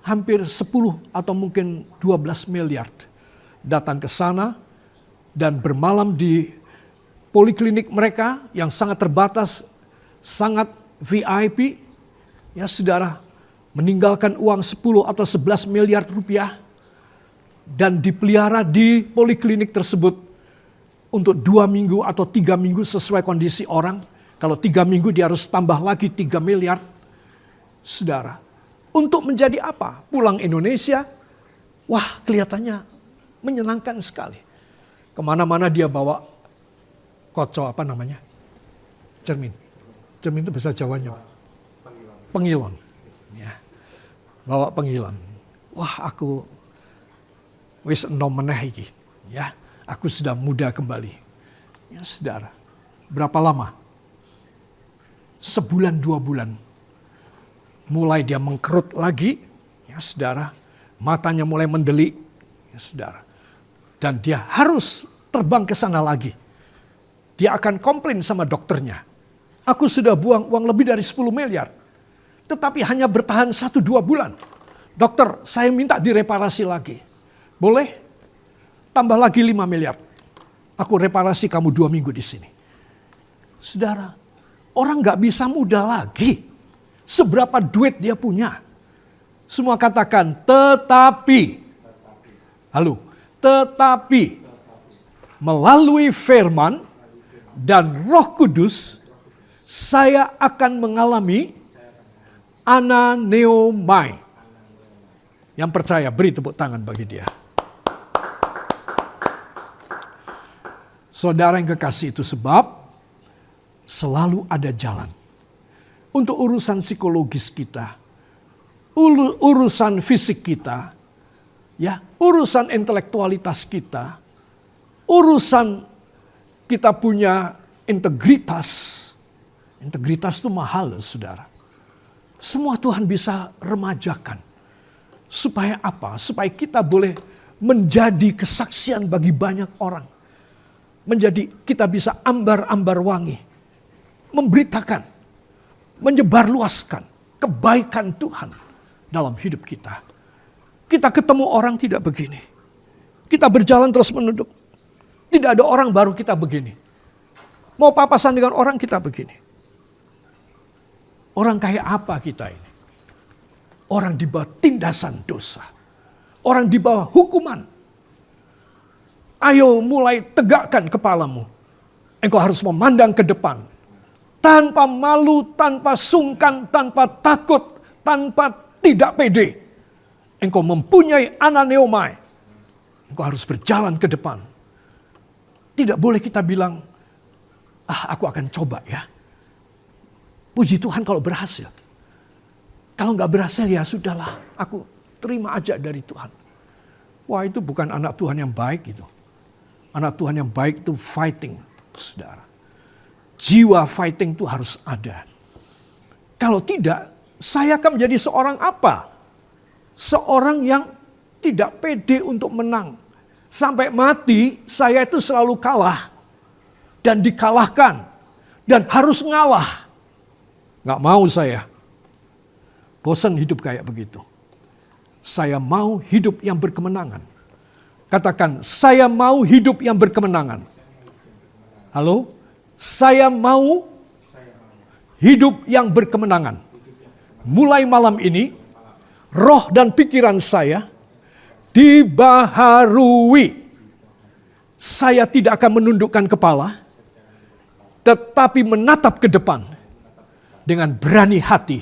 hampir 10 atau mungkin 12 miliar. Datang ke sana dan bermalam di poliklinik mereka yang sangat terbatas, sangat VIP. Ya saudara, meninggalkan uang 10 atau 11 miliar rupiah dan dipelihara di poliklinik tersebut untuk 2 minggu atau 3 minggu sesuai kondisi orang. Kalau 3 minggu dia harus tambah lagi 3 miliar. Saudara, untuk menjadi apa? Pulang Indonesia, wah kelihatannya menyenangkan sekali. Kemana-mana dia bawa koco apa namanya? Cermin. Cermin itu bahasa Jawanya. Pengilon. Ya. Bawa pengilon. Wah aku wis enom meneh iki. Ya, aku sudah muda kembali. Ya saudara, berapa lama? 1-2 bulan. Mulai dia mengkerut lagi, ya saudara, matanya mulai mendelik, ya saudara. Dan dia harus terbang ke sana lagi. Dia akan komplain sama dokternya. Aku sudah buang uang lebih dari 10 miliar. Tetapi hanya bertahan 1-2 bulan. Dokter, saya minta direparasi lagi. Boleh? Tambah lagi 5 miliar. Aku reparasi kamu 2 minggu di sini. Saudara, orang gak bisa muda lagi. Seberapa duit dia punya. Semua katakan, tetapi. Halo, tetapi. Melalui firman dan Roh Kudus, saya akan mengalami ananeomai. Yang percaya, beri tepuk tangan bagi dia. Saudara yang kekasih, itu sebab selalu ada jalan. Untuk urusan psikologis kita, urusan fisik kita, ya, urusan intelektualitas kita, urusan kita punya integritas. Integritas itu mahal, saudara. Semua Tuhan bisa remajakan. Supaya apa? Supaya kita boleh menjadi kesaksian bagi banyak orang. Kita bisa ambar-ambar wangi. Memberitakan. Menyebarluaskan kebaikan Tuhan dalam hidup kita. Kita ketemu orang tidak begini. Kita berjalan terus menunduk. Tidak ada orang baru kita begini. Mau papasan dengan orang kita begini. Orang kayak apa kita ini? Orang di bawah tindasan dosa. Orang di bawah hukuman. Ayo mulai tegakkan kepalamu. Engkau harus memandang ke depan. Tanpa malu, tanpa sungkan, tanpa takut, tanpa tidak pede. Engkau mempunyai ananeomai. Engkau harus berjalan ke depan. Tidak boleh kita bilang, aku akan coba ya. Puji Tuhan kalau berhasil. Kalau nggak berhasil ya sudahlah, aku terima aja dari Tuhan. Wah, itu bukan anak Tuhan yang baik itu. Anak Tuhan yang baik itu fighting, saudara. Jiwa fighting itu harus ada. Kalau tidak, saya akan menjadi seorang apa? Seorang yang tidak pede untuk menang. Sampai mati, saya itu selalu kalah. Dan dikalahkan. Dan harus ngalah. Nggak mau saya. Bosan hidup kayak begitu. Saya mau hidup yang berkemenangan. Katakan, saya mau hidup yang berkemenangan. Halo? Saya mau hidup yang berkemenangan. Mulai malam ini, roh dan pikiran saya dibaharui. Saya tidak akan menundukkan kepala, tetapi menatap ke depan dengan berani hati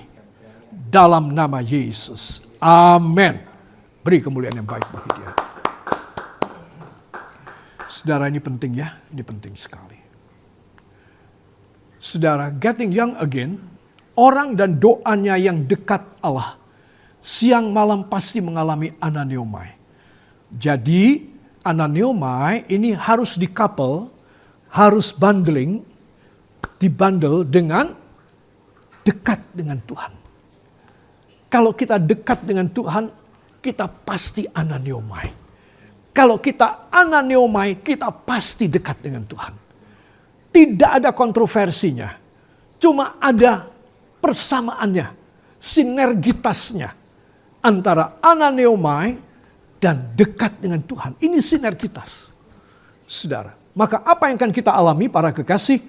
dalam nama Yesus. Amin. Beri kemuliaan yang baik bagi Dia. Saudara, ini penting ya, ini penting sekali. Saudara, getting young again, orang dan doanya yang dekat Allah, siang malam pasti mengalami ananeomai. Jadi, ananeomai ini harus di-couple, harus bundling, dibundle dengan dekat dengan Tuhan. Kalau kita dekat dengan Tuhan, kita pasti ananeomai. Kalau kita ananeomai, kita pasti dekat dengan Tuhan. Tidak ada kontroversinya. Cuma ada persamaannya, sinergitasnya antara ananeomai dan dekat dengan Tuhan. Ini sinergitas. Saudara, maka apa yang akan kita alami para kekasih?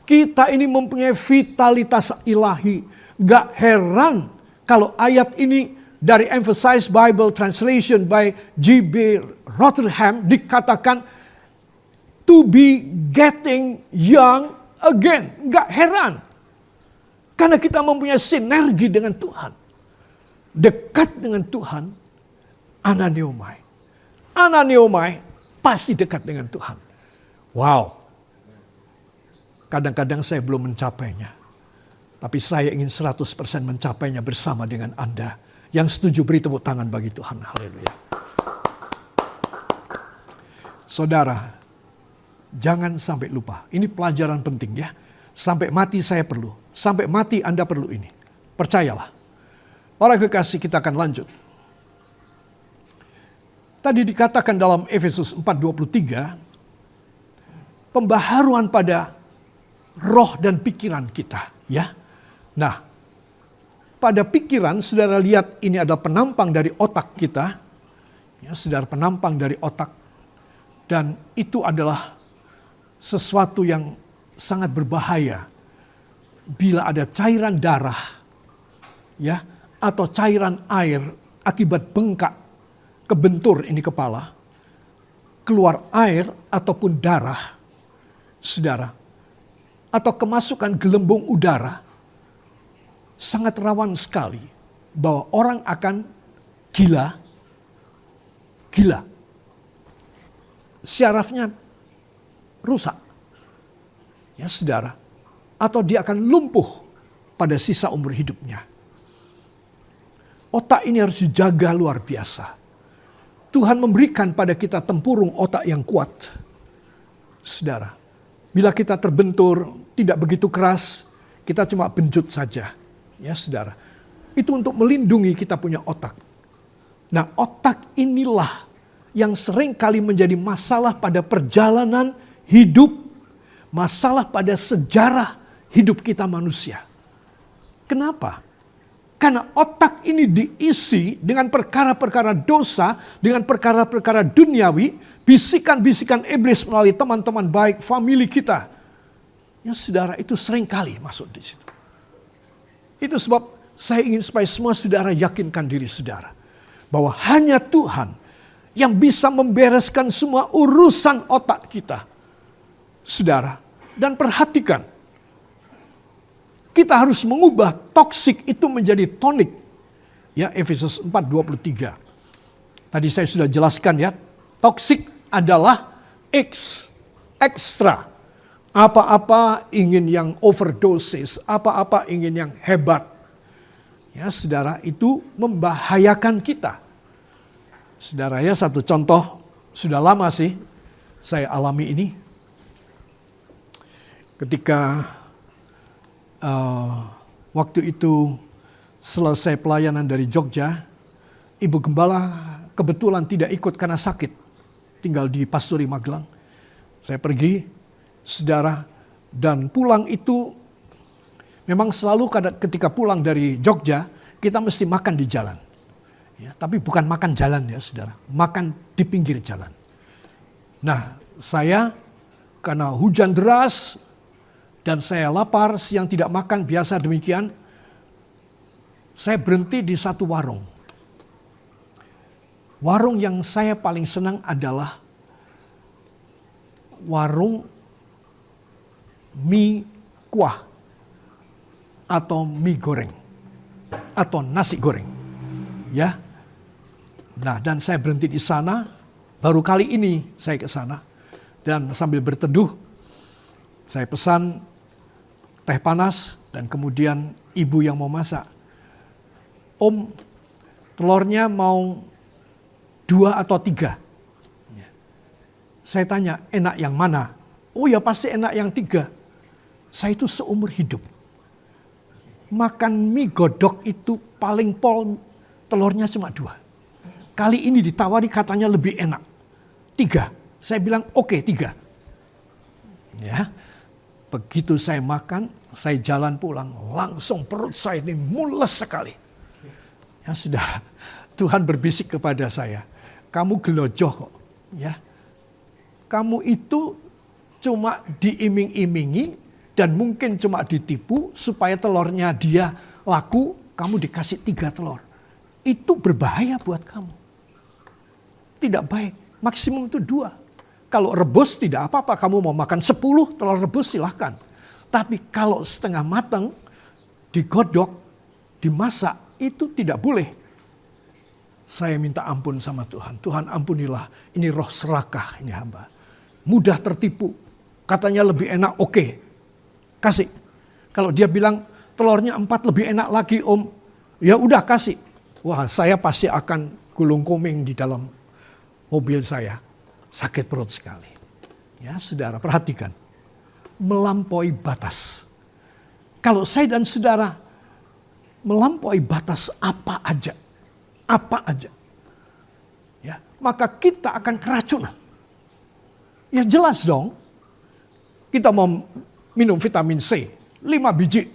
Kita ini mempunyai vitalitas ilahi. Gak heran kalau ayat ini dari Emphasized Bible Translation by G.B. Rotherham dikatakan to be getting young again. Gak heran. Karena kita mempunyai sinergi dengan Tuhan. Dekat dengan Tuhan, ananeomai. Ananeomai pasti dekat dengan Tuhan. Wow. Kadang-kadang saya belum mencapainya. Tapi saya ingin 100% mencapainya bersama dengan Anda. Yang setuju beri tepuk tangan bagi Tuhan. Haleluya. Saudara, jangan sampai lupa. Ini pelajaran penting ya. Sampai mati saya perlu. Sampai mati Anda perlu ini. Percayalah. Para kekasih, kita akan lanjut. Tadi dikatakan dalam Efesus 4:23, pembaharuan pada roh dan pikiran kita. Ya. Nah, pada pikiran, saudara lihat ini adalah penampang dari otak kita. Ya, saudara, penampang dari otak. Dan itu adalah sesuatu yang sangat berbahaya. Bila ada cairan darah, ya, atau cairan air akibat bengkak, kebentur ini kepala, keluar air ataupun darah, saudara, atau kemasukan gelembung udara, sangat rawan sekali bahwa orang akan gila. Syarafnya rusak. Ya, saudara. Atau dia akan lumpuh pada sisa umur hidupnya. Otak ini harus dijaga luar biasa. Tuhan memberikan pada kita tempurung otak yang kuat. Saudara, bila kita terbentur, tidak begitu keras, kita cuma benjut saja. Ya, saudara. Itu untuk melindungi kita punya otak. Nah, otak inilah yang sering kali menjadi masalah pada perjalanan hidup, masalah pada sejarah hidup kita manusia. Kenapa? Karena otak ini diisi dengan perkara-perkara dosa, dengan perkara-perkara duniawi, bisikan-bisikan iblis melalui teman-teman baik, famili kita. Ya saudara, itu sering kali masuk di situ. Itu sebab saya ingin supaya semua saudara yakinkan diri saudara. Bahwa hanya Tuhan yang bisa membereskan semua urusan otak kita. Saudara, dan perhatikan. Kita harus mengubah toksik itu menjadi tonik. Ya, Efesus 4:23. Tadi saya sudah jelaskan ya, toksik adalah ekstra. Apa-apa ingin yang overdosis, apa-apa ingin yang hebat. Ya, saudara, itu membahayakan kita. Saudara, ya, satu contoh, sudah lama sih saya alami ini. Ketika waktu itu selesai pelayanan dari Jogja, Ibu Gembala kebetulan tidak ikut karena sakit, tinggal di Pastori Magelang. Saya pergi, saudara, dan pulang itu memang selalu ketika pulang dari Jogja, kita mesti makan di jalan. Ya, tapi bukan makan jalan ya saudara, makan di pinggir jalan. Nah, saya karena hujan deras dan saya lapar, siang tidak makan, biasa demikian, saya berhenti di satu warung. Warung yang saya paling senang adalah warung mie kuah atau mie goreng atau nasi goreng. Ya. Nah, dan saya berhenti di sana, baru kali ini saya ke sana dan sambil berteduh saya pesan teh panas dan kemudian ibu yang mau masak. Om, telurnya mau 2 atau 3. Saya tanya, enak yang mana? Oh ya pasti enak yang 3. Saya itu seumur hidup makan mie godok itu paling pol telurnya cuma 2. Kali ini ditawari katanya lebih enak 3. Saya bilang oke, 3. Ya, begitu saya makan, saya jalan pulang, langsung perut saya ini mules sekali. Ya sudah, Tuhan berbisik kepada saya, kamu gelojoh kok, ya. Kamu itu cuma diiming-imingi dan mungkin cuma ditipu supaya telurnya dia laku, kamu dikasih 3 telur. Itu berbahaya buat kamu. Tidak baik, maksimum itu 2. Kalau rebus tidak apa-apa, kamu mau makan 10 telur rebus silahkan. Tapi kalau setengah matang, digodok, dimasak, itu tidak boleh. Saya minta ampun sama Tuhan. Tuhan ampunilah, ini roh serakah ini hamba. Mudah tertipu. Katanya lebih enak, oke. Kasih. Kalau dia bilang telurnya 4 lebih enak lagi om. Ya udah kasih. Wah saya pasti akan gulung komeng di dalam mobil saya. Sakit perut sekali. Ya saudara perhatikan. Melampaui batas. Kalau saya dan saudara melampaui batas apa aja. Ya, maka kita akan keracunan. Ya jelas dong. Kita mau minum vitamin C 5 biji.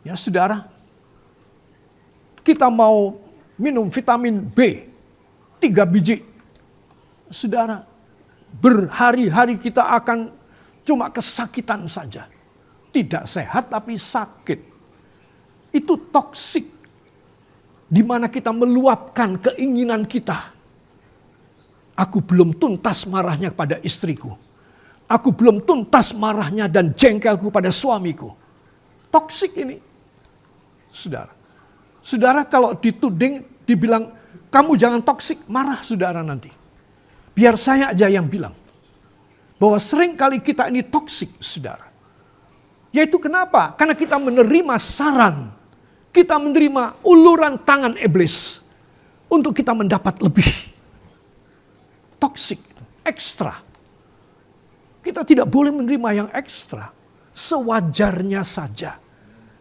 Ya saudara. Kita mau minum vitamin B 3 biji. Saudara, berhari-hari kita akan cuma kesakitan saja. Tidak sehat tapi sakit. Itu toksik. Di mana kita meluapkan keinginan kita. Aku belum tuntas marahnya kepada istriku. Aku belum tuntas marahnya dan jengkelku pada suamiku. Toksik ini. Saudara. Saudara kalau dituding, dibilang, kamu jangan toksik, marah saudara nanti. Biar saya aja yang bilang. Bahwa sering kali kita ini toksik, saudara. Yaitu kenapa? Karena kita menerima saran. Kita menerima uluran tangan iblis. Untuk kita mendapat lebih. Toksik, ekstra. Kita tidak boleh menerima yang ekstra. Sewajarnya saja.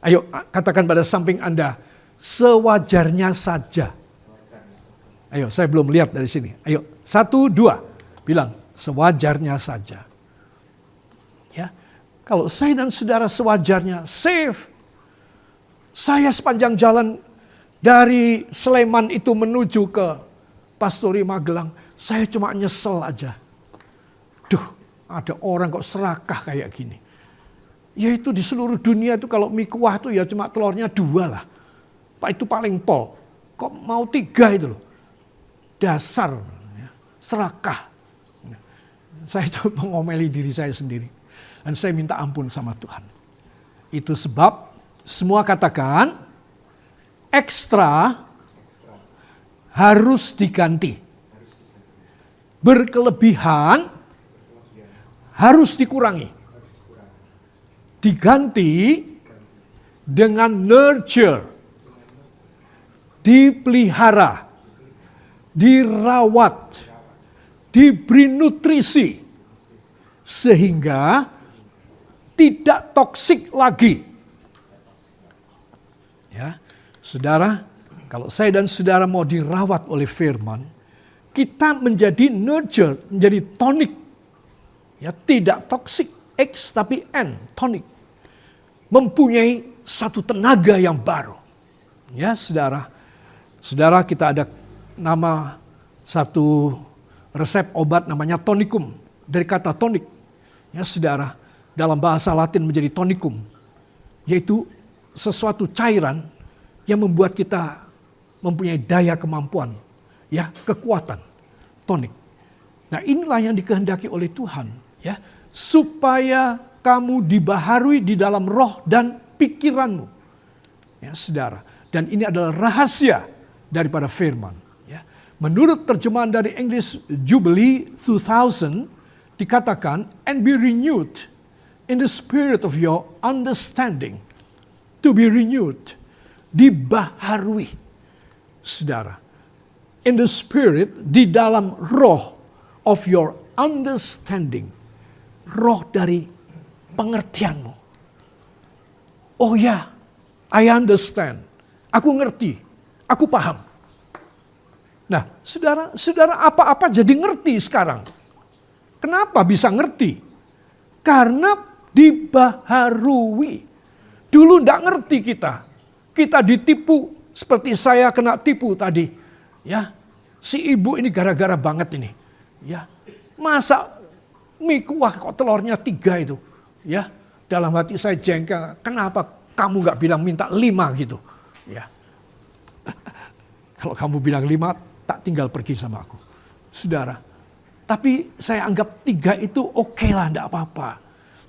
Ayo katakan pada samping Anda. Sewajarnya saja. Ayo saya belum lihat dari sini. Ayo 1, 2. Bilang sewajarnya saja. Ya, kalau saya dan saudara sewajarnya safe. Saya sepanjang jalan dari Sleman itu menuju ke Pastori Magelang. Saya cuma nyesel aja. Duh, ada orang kok serakah kayak gini. Yaitu di seluruh dunia itu kalau mie kuah itu ya cuma telurnya 2 lah. Pak itu paling pol. Kok mau 3 itu loh. Dasar, ya, serakah. Saya itu mengomeli diri saya sendiri. Dan saya minta ampun sama Tuhan. Itu sebab semua katakan ekstra harus diganti. Berkelebihan harus dikurangi. Diganti dengan nurture, dipelihara, dirawat, diberi nutrisi, sehingga tidak toksik lagi. Ya, saudara, kalau saya dan saudara mau dirawat oleh firman, kita menjadi nurture, menjadi tonic. Ya, tidak toksik, X tapi N, tonic. Mempunyai satu tenaga yang baru. Ya, saudara. Saudara, kita ada nama satu resep obat namanya tonikum. Dari kata tonik. Ya, saudara. Dalam bahasa Latin menjadi tonikum. Yaitu sesuatu cairan yang membuat kita mempunyai daya kemampuan. Ya, kekuatan. Tonik. Nah, inilah yang dikehendaki oleh Tuhan. Ya, supaya kamu dibaharui di dalam roh dan pikiranmu. Ya, saudara. Dan ini adalah rahasia daripada firman. Ya. Menurut terjemahan dari English Jubilee 2000 dikatakan, and be renewed in the spirit of your understanding. To be renewed. Dibaharui. Saudara. In the spirit, di dalam roh of your understanding. Roh dari pengertianmu. Oh ya, I understand. Aku ngerti. Aku paham. Nah, saudara apa-apa jadi ngerti sekarang. Kenapa bisa ngerti? Karena dibaharui. Dulu enggak ngerti kita. Kita ditipu seperti saya kena tipu tadi. Ya, si ibu ini gara-gara banget ini. Ya, masa mie kuah kok telurnya 3 itu. Ya, dalam hati saya jengkel. Kenapa kamu nggak bilang minta 5 gitu? Ya, kalau kamu bilang 5, tak tinggal pergi sama aku, saudara. Tapi saya anggap 3 itu oke lah, nggak apa-apa.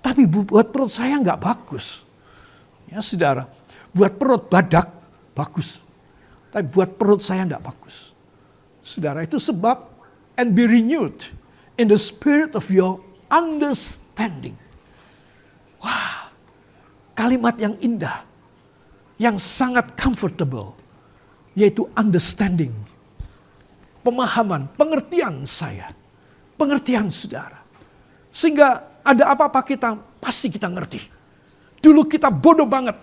Tapi buat perut saya nggak bagus. Ya, saudara. Buat perut badak bagus. Tapi buat perut saya nggak bagus. Saudara, itu sebab and be renewed in the spirit of your understanding. Wah, kalimat yang indah, yang sangat comfortable, yaitu understanding. Pemahaman, pengertian saya, pengertian saudara. Sehingga ada apa-apa kita, pasti kita ngerti. Dulu kita bodoh banget,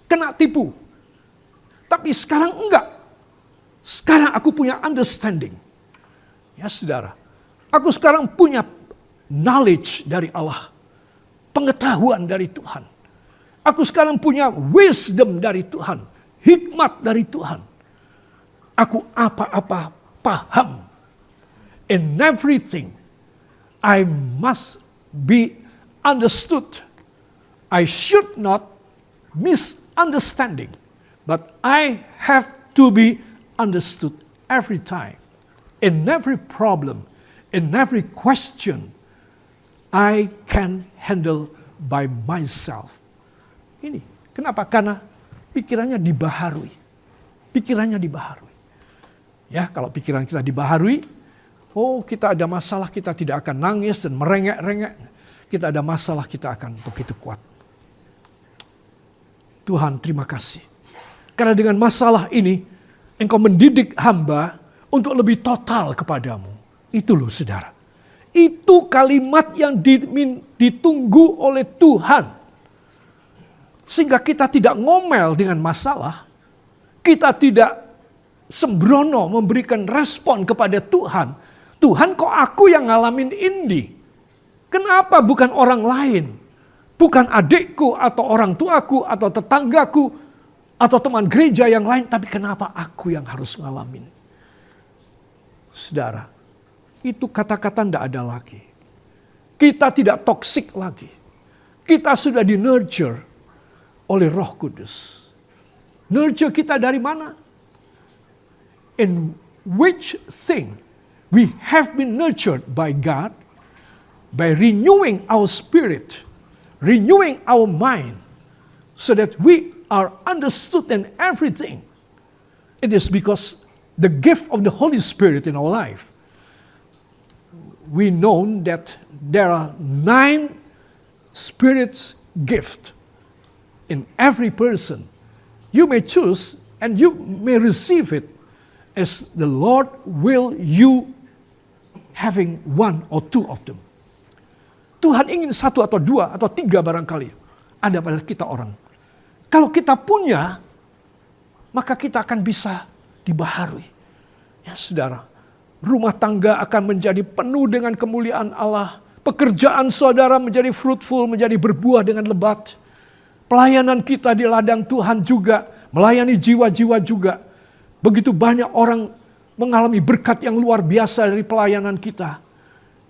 kena tipu. Tapi sekarang enggak. Sekarang aku punya understanding. Ya, saudara. Aku sekarang punya knowledge dari Allah. Pengetahuan dari Tuhan. Aku sekarang punya wisdom dari Tuhan. Hikmat dari Tuhan. Aku apa-apa paham. In everything, I must be understood. I should not misunderstanding. But I have to be understood every time. In every problem, in every question, I can handle by myself. Ini, kenapa? Karena pikirannya dibaharui. Pikirannya dibaharui. Ya, kalau pikiran kita dibaharui, oh kita ada masalah, kita tidak akan nangis dan merengek-rengek. Kita ada masalah, kita akan begitu kuat. Tuhan, terima kasih. Karena dengan masalah ini, Engkau mendidik hamba untuk lebih total kepadamu. Itu loh, saudara. Itu kalimat yang ditunggu oleh Tuhan. Sehingga kita tidak ngomel dengan masalah. Kita tidak sembrono memberikan respon kepada Tuhan. Tuhan, kok aku yang ngalamin ini? Kenapa bukan orang lain? Bukan adikku atau orang tuaku atau tetanggaku atau teman gereja yang lain. Tapi kenapa aku yang harus ngalamin? Saudara, itu kata-kata tidak ada lagi. Kita tidak toksik lagi. Kita sudah di-nurture oleh Roh Kudus. Nurture kita dari mana? In which thing we have been nurtured by God by renewing our spirit, renewing our mind, so that we are understood in everything. It is because the gift of the Holy Spirit in our life. We know that there are 9 spirits gift in every person. You may choose and you may receive it as the Lord will you having 1 or 2 of them. Tuhan ingin 1 atau 2 atau 3 barangkali ada pada kita orang. Kalau kita punya, maka kita akan bisa dibaharui. Ya saudara, rumah tangga akan menjadi penuh dengan kemuliaan Allah. Pekerjaan saudara menjadi fruitful, menjadi berbuah dengan lebat. Pelayanan kita di ladang Tuhan juga, melayani jiwa-jiwa juga. Begitu banyak orang mengalami berkat yang luar biasa dari pelayanan kita.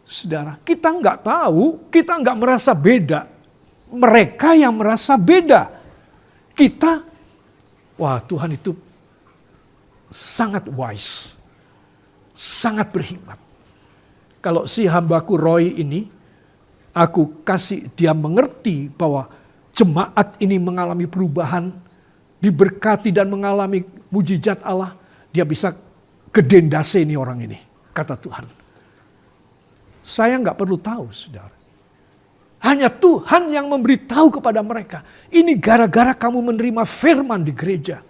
Saudara, kita nggak tahu, kita nggak merasa beda. Mereka yang merasa beda. Kita, wah Tuhan itu sangat wise. Sangat berhikmat. Kalau si hambaku Roy ini, aku kasih dia mengerti bahwa jemaat ini mengalami perubahan, diberkati dan mengalami mujizat Allah, dia bisa gedendase ini orang ini, kata Tuhan. Saya nggak perlu tahu, saudara. Hanya Tuhan yang memberitahu kepada mereka. Ini gara-gara kamu menerima firman di gereja.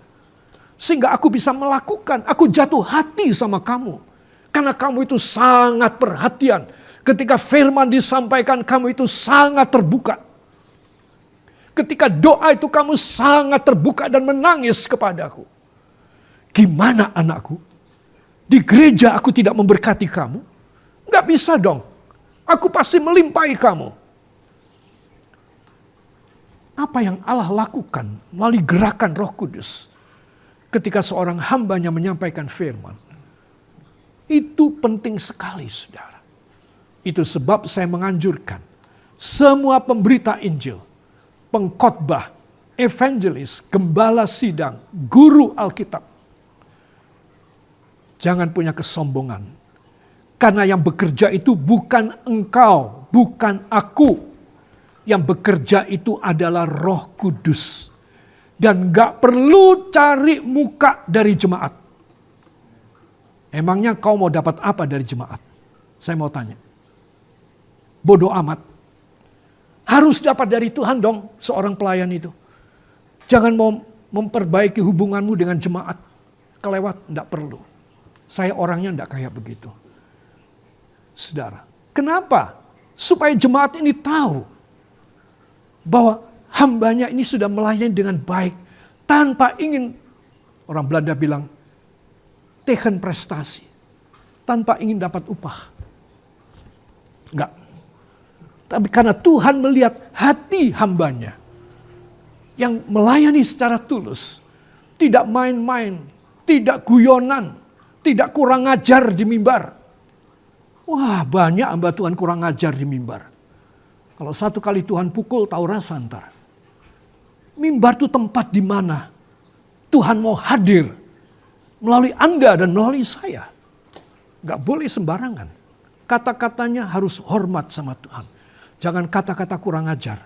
Sehingga aku bisa melakukan, aku jatuh hati sama kamu. Karena kamu itu sangat perhatian. Ketika firman disampaikan, kamu itu sangat terbuka. Ketika doa itu kamu sangat terbuka dan menangis kepadaku. Gimana anakku? Di gereja aku tidak memberkati kamu? Gak bisa dong. Aku pasti melimpahi kamu. Apa yang Allah lakukan melalui gerakan Roh Kudus ketika seorang hambanya menyampaikan firman. Itu penting sekali, saudara. Itu sebab saya menganjurkan semua pemberita Injil, pengkhotbah, evangelis, gembala sidang, guru Alkitab. Jangan punya kesombongan. Karena yang bekerja itu bukan engkau, bukan aku. Yang bekerja itu adalah Roh Kudus. Dan gak perlu cari muka dari jemaat. Emangnya kau mau dapat apa dari jemaat? Saya mau tanya. Bodoh amat. Harus dapat dari Tuhan dong seorang pelayan itu. Jangan mau memperbaiki hubunganmu dengan jemaat. Kelewat, enggak perlu. Saya orangnya enggak kayak begitu. Saudara, kenapa? Supaya jemaat ini tahu bahwa hambanya ini sudah melayani dengan baik. Tanpa ingin, orang Belanda bilang, tegen prestasi. Tanpa ingin dapat upah. Enggak. Tapi karena Tuhan melihat hati hambanya. Yang melayani secara tulus. Tidak main-main. Tidak guyonan. Tidak kurang ajar di mimbar. Wah, banyak hamba Tuhan kurang ajar di mimbar. Kalau satu kali Tuhan pukul, tahu rasa ntar. Mimbar itu tempat di mana Tuhan mau hadir melalui Anda dan melalui saya. Gak boleh sembarangan. Kata-katanya harus hormat sama Tuhan. Jangan kata-kata kurang ajar.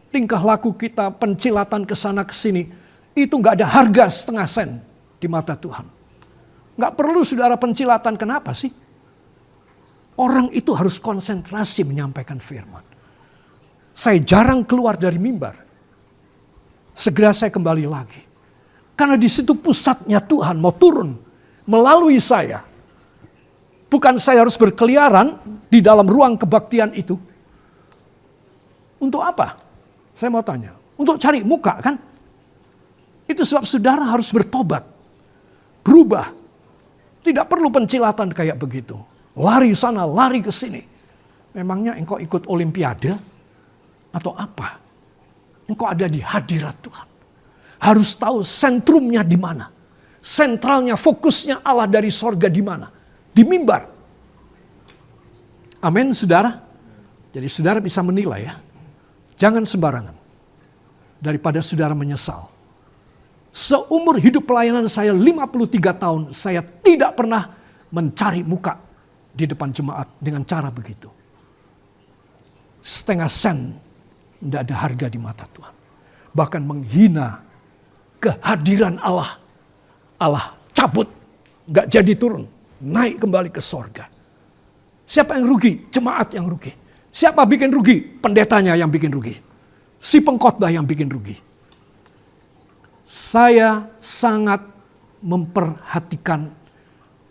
Tingkah laku kita, pencilatan kesana kesini, itu gak ada harga setengah sen di mata Tuhan. Gak perlu saudara pencilatan, kenapa sih? Orang itu harus konsentrasi menyampaikan firman. Saya jarang keluar dari mimbar. Segera saya kembali lagi. Karena di situ pusatnya Tuhan mau turun melalui saya. Bukan saya harus berkeliaran di dalam ruang kebaktian itu. Untuk apa? Saya mau tanya. Untuk cari muka kan? Itu sebab saudara harus bertobat. Berubah. Tidak perlu pencilatan kayak begitu. Lari sana, lari ke sini. Memangnya engkau ikut olimpiade? Atau apa? Engkau ada di hadirat Tuhan. Harus tahu sentrumnya di mana. Sentralnya, fokusnya Allah dari sorga di mana. Di mimbar. Amin, saudara. Jadi saudara bisa menilai ya. Jangan sembarangan. Daripada saudara menyesal. Seumur hidup pelayanan saya 53 tahun, saya tidak pernah mencari muka di depan jemaat dengan cara begitu. Setengah sen tidak ada harga di mata Tuhan. Bahkan menghina kehadiran Allah. Allah cabut, gak jadi turun, naik kembali ke sorga. Siapa yang rugi? Jemaat yang rugi. Siapa bikin rugi? Pendetanya yang bikin rugi. Si pengkhotbah yang bikin rugi. Saya sangat memperhatikan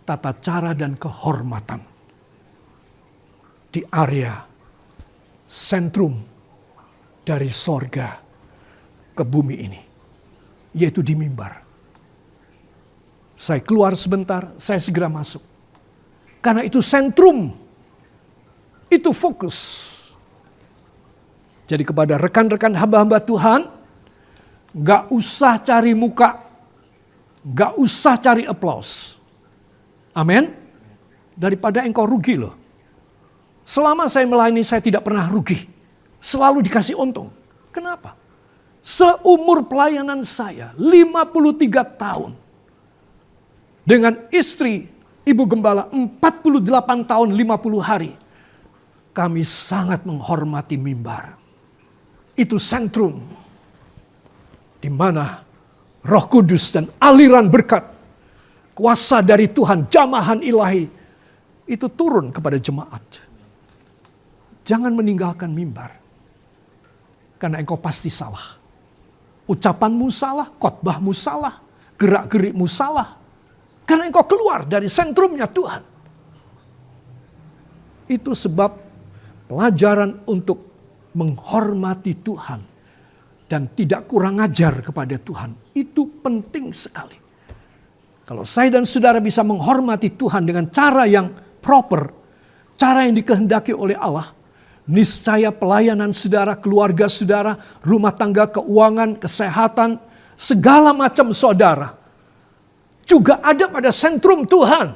tata cara dan kehormatan di area sentrum dari sorga ke bumi ini, yaitu di mimbar. Saya keluar sebentar, saya segera masuk. Karena itu sentrum, itu fokus. Jadi kepada rekan-rekan hamba-hamba Tuhan, gak usah cari muka, gak usah cari aplaus. Amin. Daripada engkau rugi loh. Selama saya melayani saya tidak pernah rugi. Selalu dikasih untung. Kenapa? Seumur pelayanan saya 53 tahun. Dengan istri Ibu Gembala 48 tahun 50 hari. Kami sangat menghormati mimbar. Itu sentrum. Di mana Roh Kudus dan aliran berkat. Kuasa dari Tuhan, jamahan ilahi. Itu turun kepada jemaat. Jangan meninggalkan mimbar. Karena engkau pasti salah. Ucapanmu salah, khotbahmu salah, gerak-gerikmu salah. Karena engkau keluar dari sentrumnya Tuhan. Itu sebab pelajaran untuk menghormati Tuhan dan tidak kurang ajar kepada Tuhan itu penting sekali. Kalau saya dan saudara bisa menghormati Tuhan dengan cara yang proper, cara yang dikehendaki oleh Allah, niscaya pelayanan saudara, keluarga saudara, rumah tangga, keuangan, kesehatan, segala macam saudara juga ada pada sentrum Tuhan.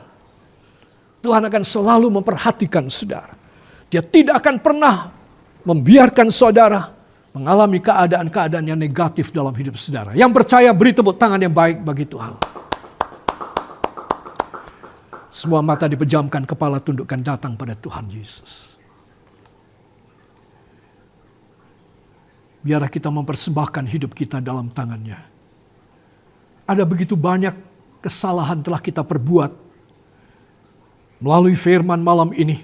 Tuhan akan selalu memperhatikan saudara. Dia tidak akan pernah membiarkan saudara mengalami keadaan-keadaan yang negatif dalam hidup saudara. Yang percaya beri tepuk tangan yang baik bagi Tuhan. Semua mata dipejamkan, kepala tundukkan, datang pada Tuhan Yesus. Biarlah kita mempersembahkan hidup kita dalam tangannya. Ada begitu banyak kesalahan telah kita perbuat melalui firman malam ini.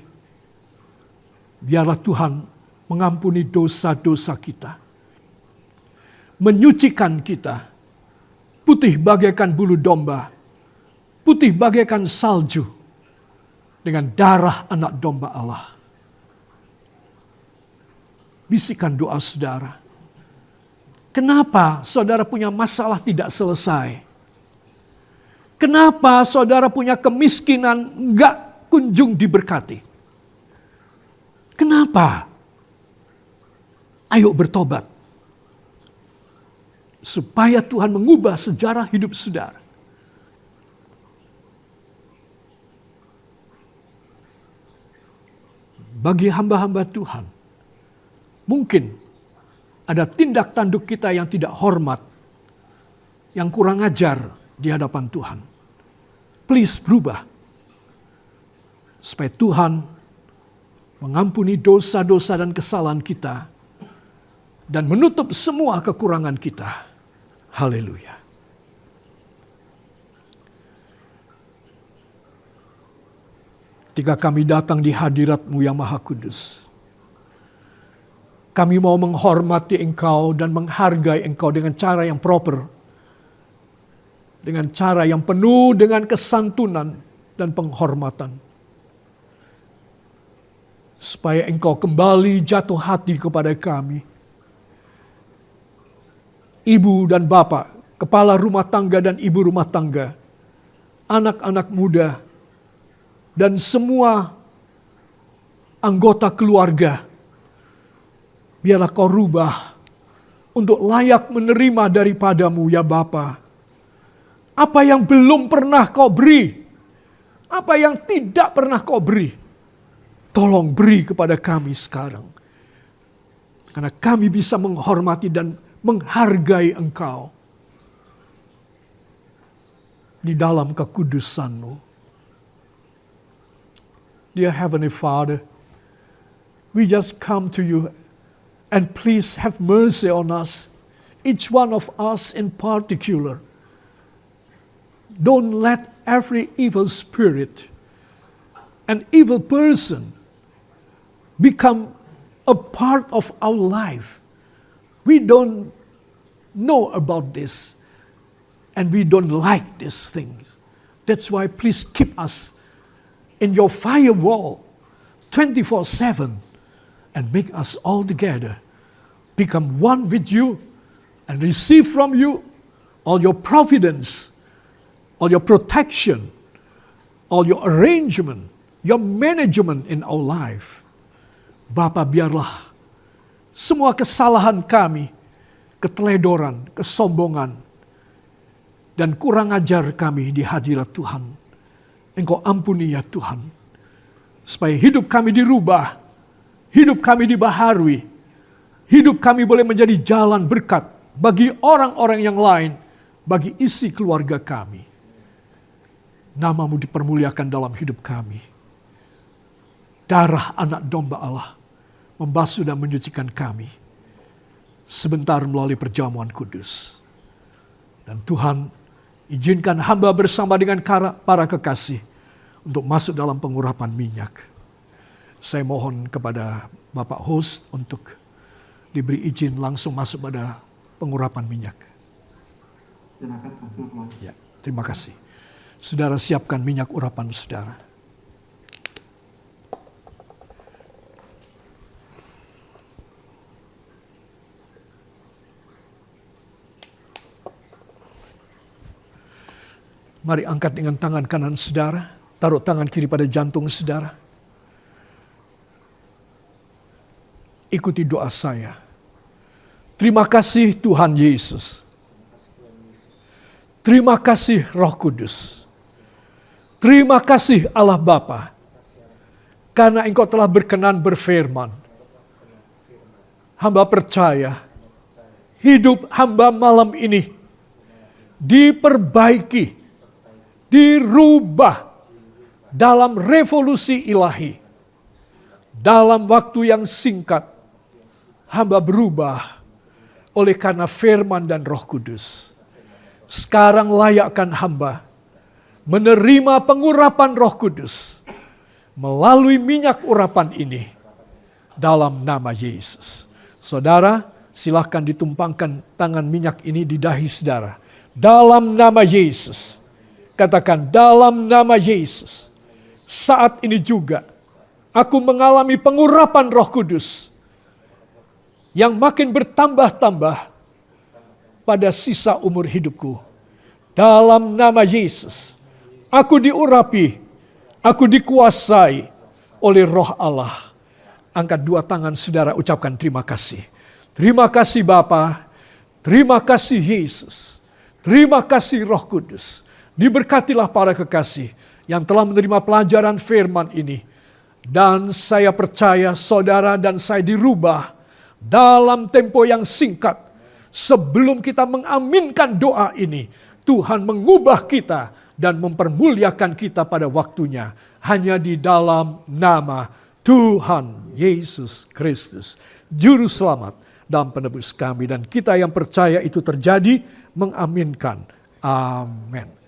Biarlah Tuhan mengampuni dosa-dosa kita. Menyucikan kita. Putih bagaikan bulu domba. Putih bagaikan salju. Dengan darah anak domba Allah. Bisikan doa saudara. Kenapa saudara punya masalah tidak selesai? Kenapa saudara punya kemiskinan enggak kunjung diberkati? Kenapa? Ayo bertobat. Supaya Tuhan mengubah sejarah hidup saudara. Bagi hamba-hamba Tuhan, mungkin ada tindak tanduk kita yang tidak hormat, yang kurang ajar di hadapan Tuhan. Please berubah. Supaya Tuhan mengampuni dosa-dosa dan kesalahan kita. Dan menutup semua kekurangan kita. Haleluya. Ketika kami datang di hadirat-Mu yang Maha Kudus. Kami mau menghormati Engkau dan menghargai Engkau dengan cara yang proper. Dengan cara yang penuh dengan kesantunan dan penghormatan. Supaya Engkau kembali jatuh hati kepada kami. Ibu dan bapak, kepala rumah tangga dan ibu rumah tangga, anak-anak muda, dan semua anggota keluarga. Biarlah Kau rubah untuk layak menerima daripadamu ya Bapa. Apa yang belum pernah Kau beri, apa yang tidak pernah Kau beri, tolong beri kepada kami sekarang. Karena kami bisa menghormati dan menghargai Engkau di dalam kekudusan-Mu. Dear Heavenly Father, we just come to you and please have mercy on us, each one of us in particular. Don't let every evil spirit, an evil person become a part of our life. We don't know about this and we don't like these things. That's why please keep us in your firewall 24/7 and make us all together become one with you and receive from you all your providence, all your protection, all your arrangement, your management in our life. Bapa, biarlah semua kesalahan kami, keteledoran, kesombongan, dan kurang ajar kami di hadirat Tuhan, Engkau ampuni ya Tuhan. Supaya hidup kami dirubah, hidup kami dibaharui, hidup kami boleh menjadi jalan berkat bagi orang-orang yang lain, bagi isi keluarga kami. Nama-Mu dipermuliakan dalam hidup kami. Darah anak domba Allah membasuh dan menyucikan kami sebentar melalui perjamuan kudus. Dan Tuhan, izinkan hamba bersama dengan para kekasih untuk masuk dalam pengurapan minyak. Saya mohon kepada Bapak host untuk diberi izin langsung masuk pada pengurapan minyak. Silakan Pastor Paul. Ya, terima kasih. Saudara siapkan minyak urapan saudara. Mari angkat dengan tangan kanan saudara, taruh tangan kiri pada jantung saudara. Ikuti doa saya. Terima kasih Tuhan Yesus. Terima kasih Roh Kudus. Terima kasih Allah Bapa. Karena Engkau telah berkenan berfirman. Hamba percaya hidup hamba malam ini diperbaiki, dirubah dalam revolusi ilahi. Dalam waktu yang singkat, hamba berubah oleh karena firman dan Roh Kudus. Sekarang layakkan hamba menerima pengurapan Roh Kudus melalui minyak urapan ini dalam nama Yesus. Saudara, silahkan ditumpangkan tangan minyak ini di dahi saudara. Dalam nama Yesus. Katakan, dalam nama Yesus, saat ini juga aku mengalami pengurapan Roh Kudus yang makin bertambah-tambah pada sisa umur hidupku. Dalam nama Yesus, aku diurapi, aku dikuasai oleh Roh Allah. Angkat dua tangan saudara, ucapkan terima kasih. Terima kasih Bapa, terima kasih Yesus, terima kasih Roh Kudus. Diberkatilah para kekasih yang telah menerima pelajaran firman ini. Dan saya percaya saudara dan saya dirubah dalam tempo yang singkat. Sebelum kita mengaminkan doa ini, Tuhan mengubah kita dan mempermuliakan kita pada waktunya. Hanya di dalam nama Tuhan Yesus Kristus, Juru Selamat dan Penebus kami. Dan kita yang percaya itu terjadi, mengaminkan. Amin.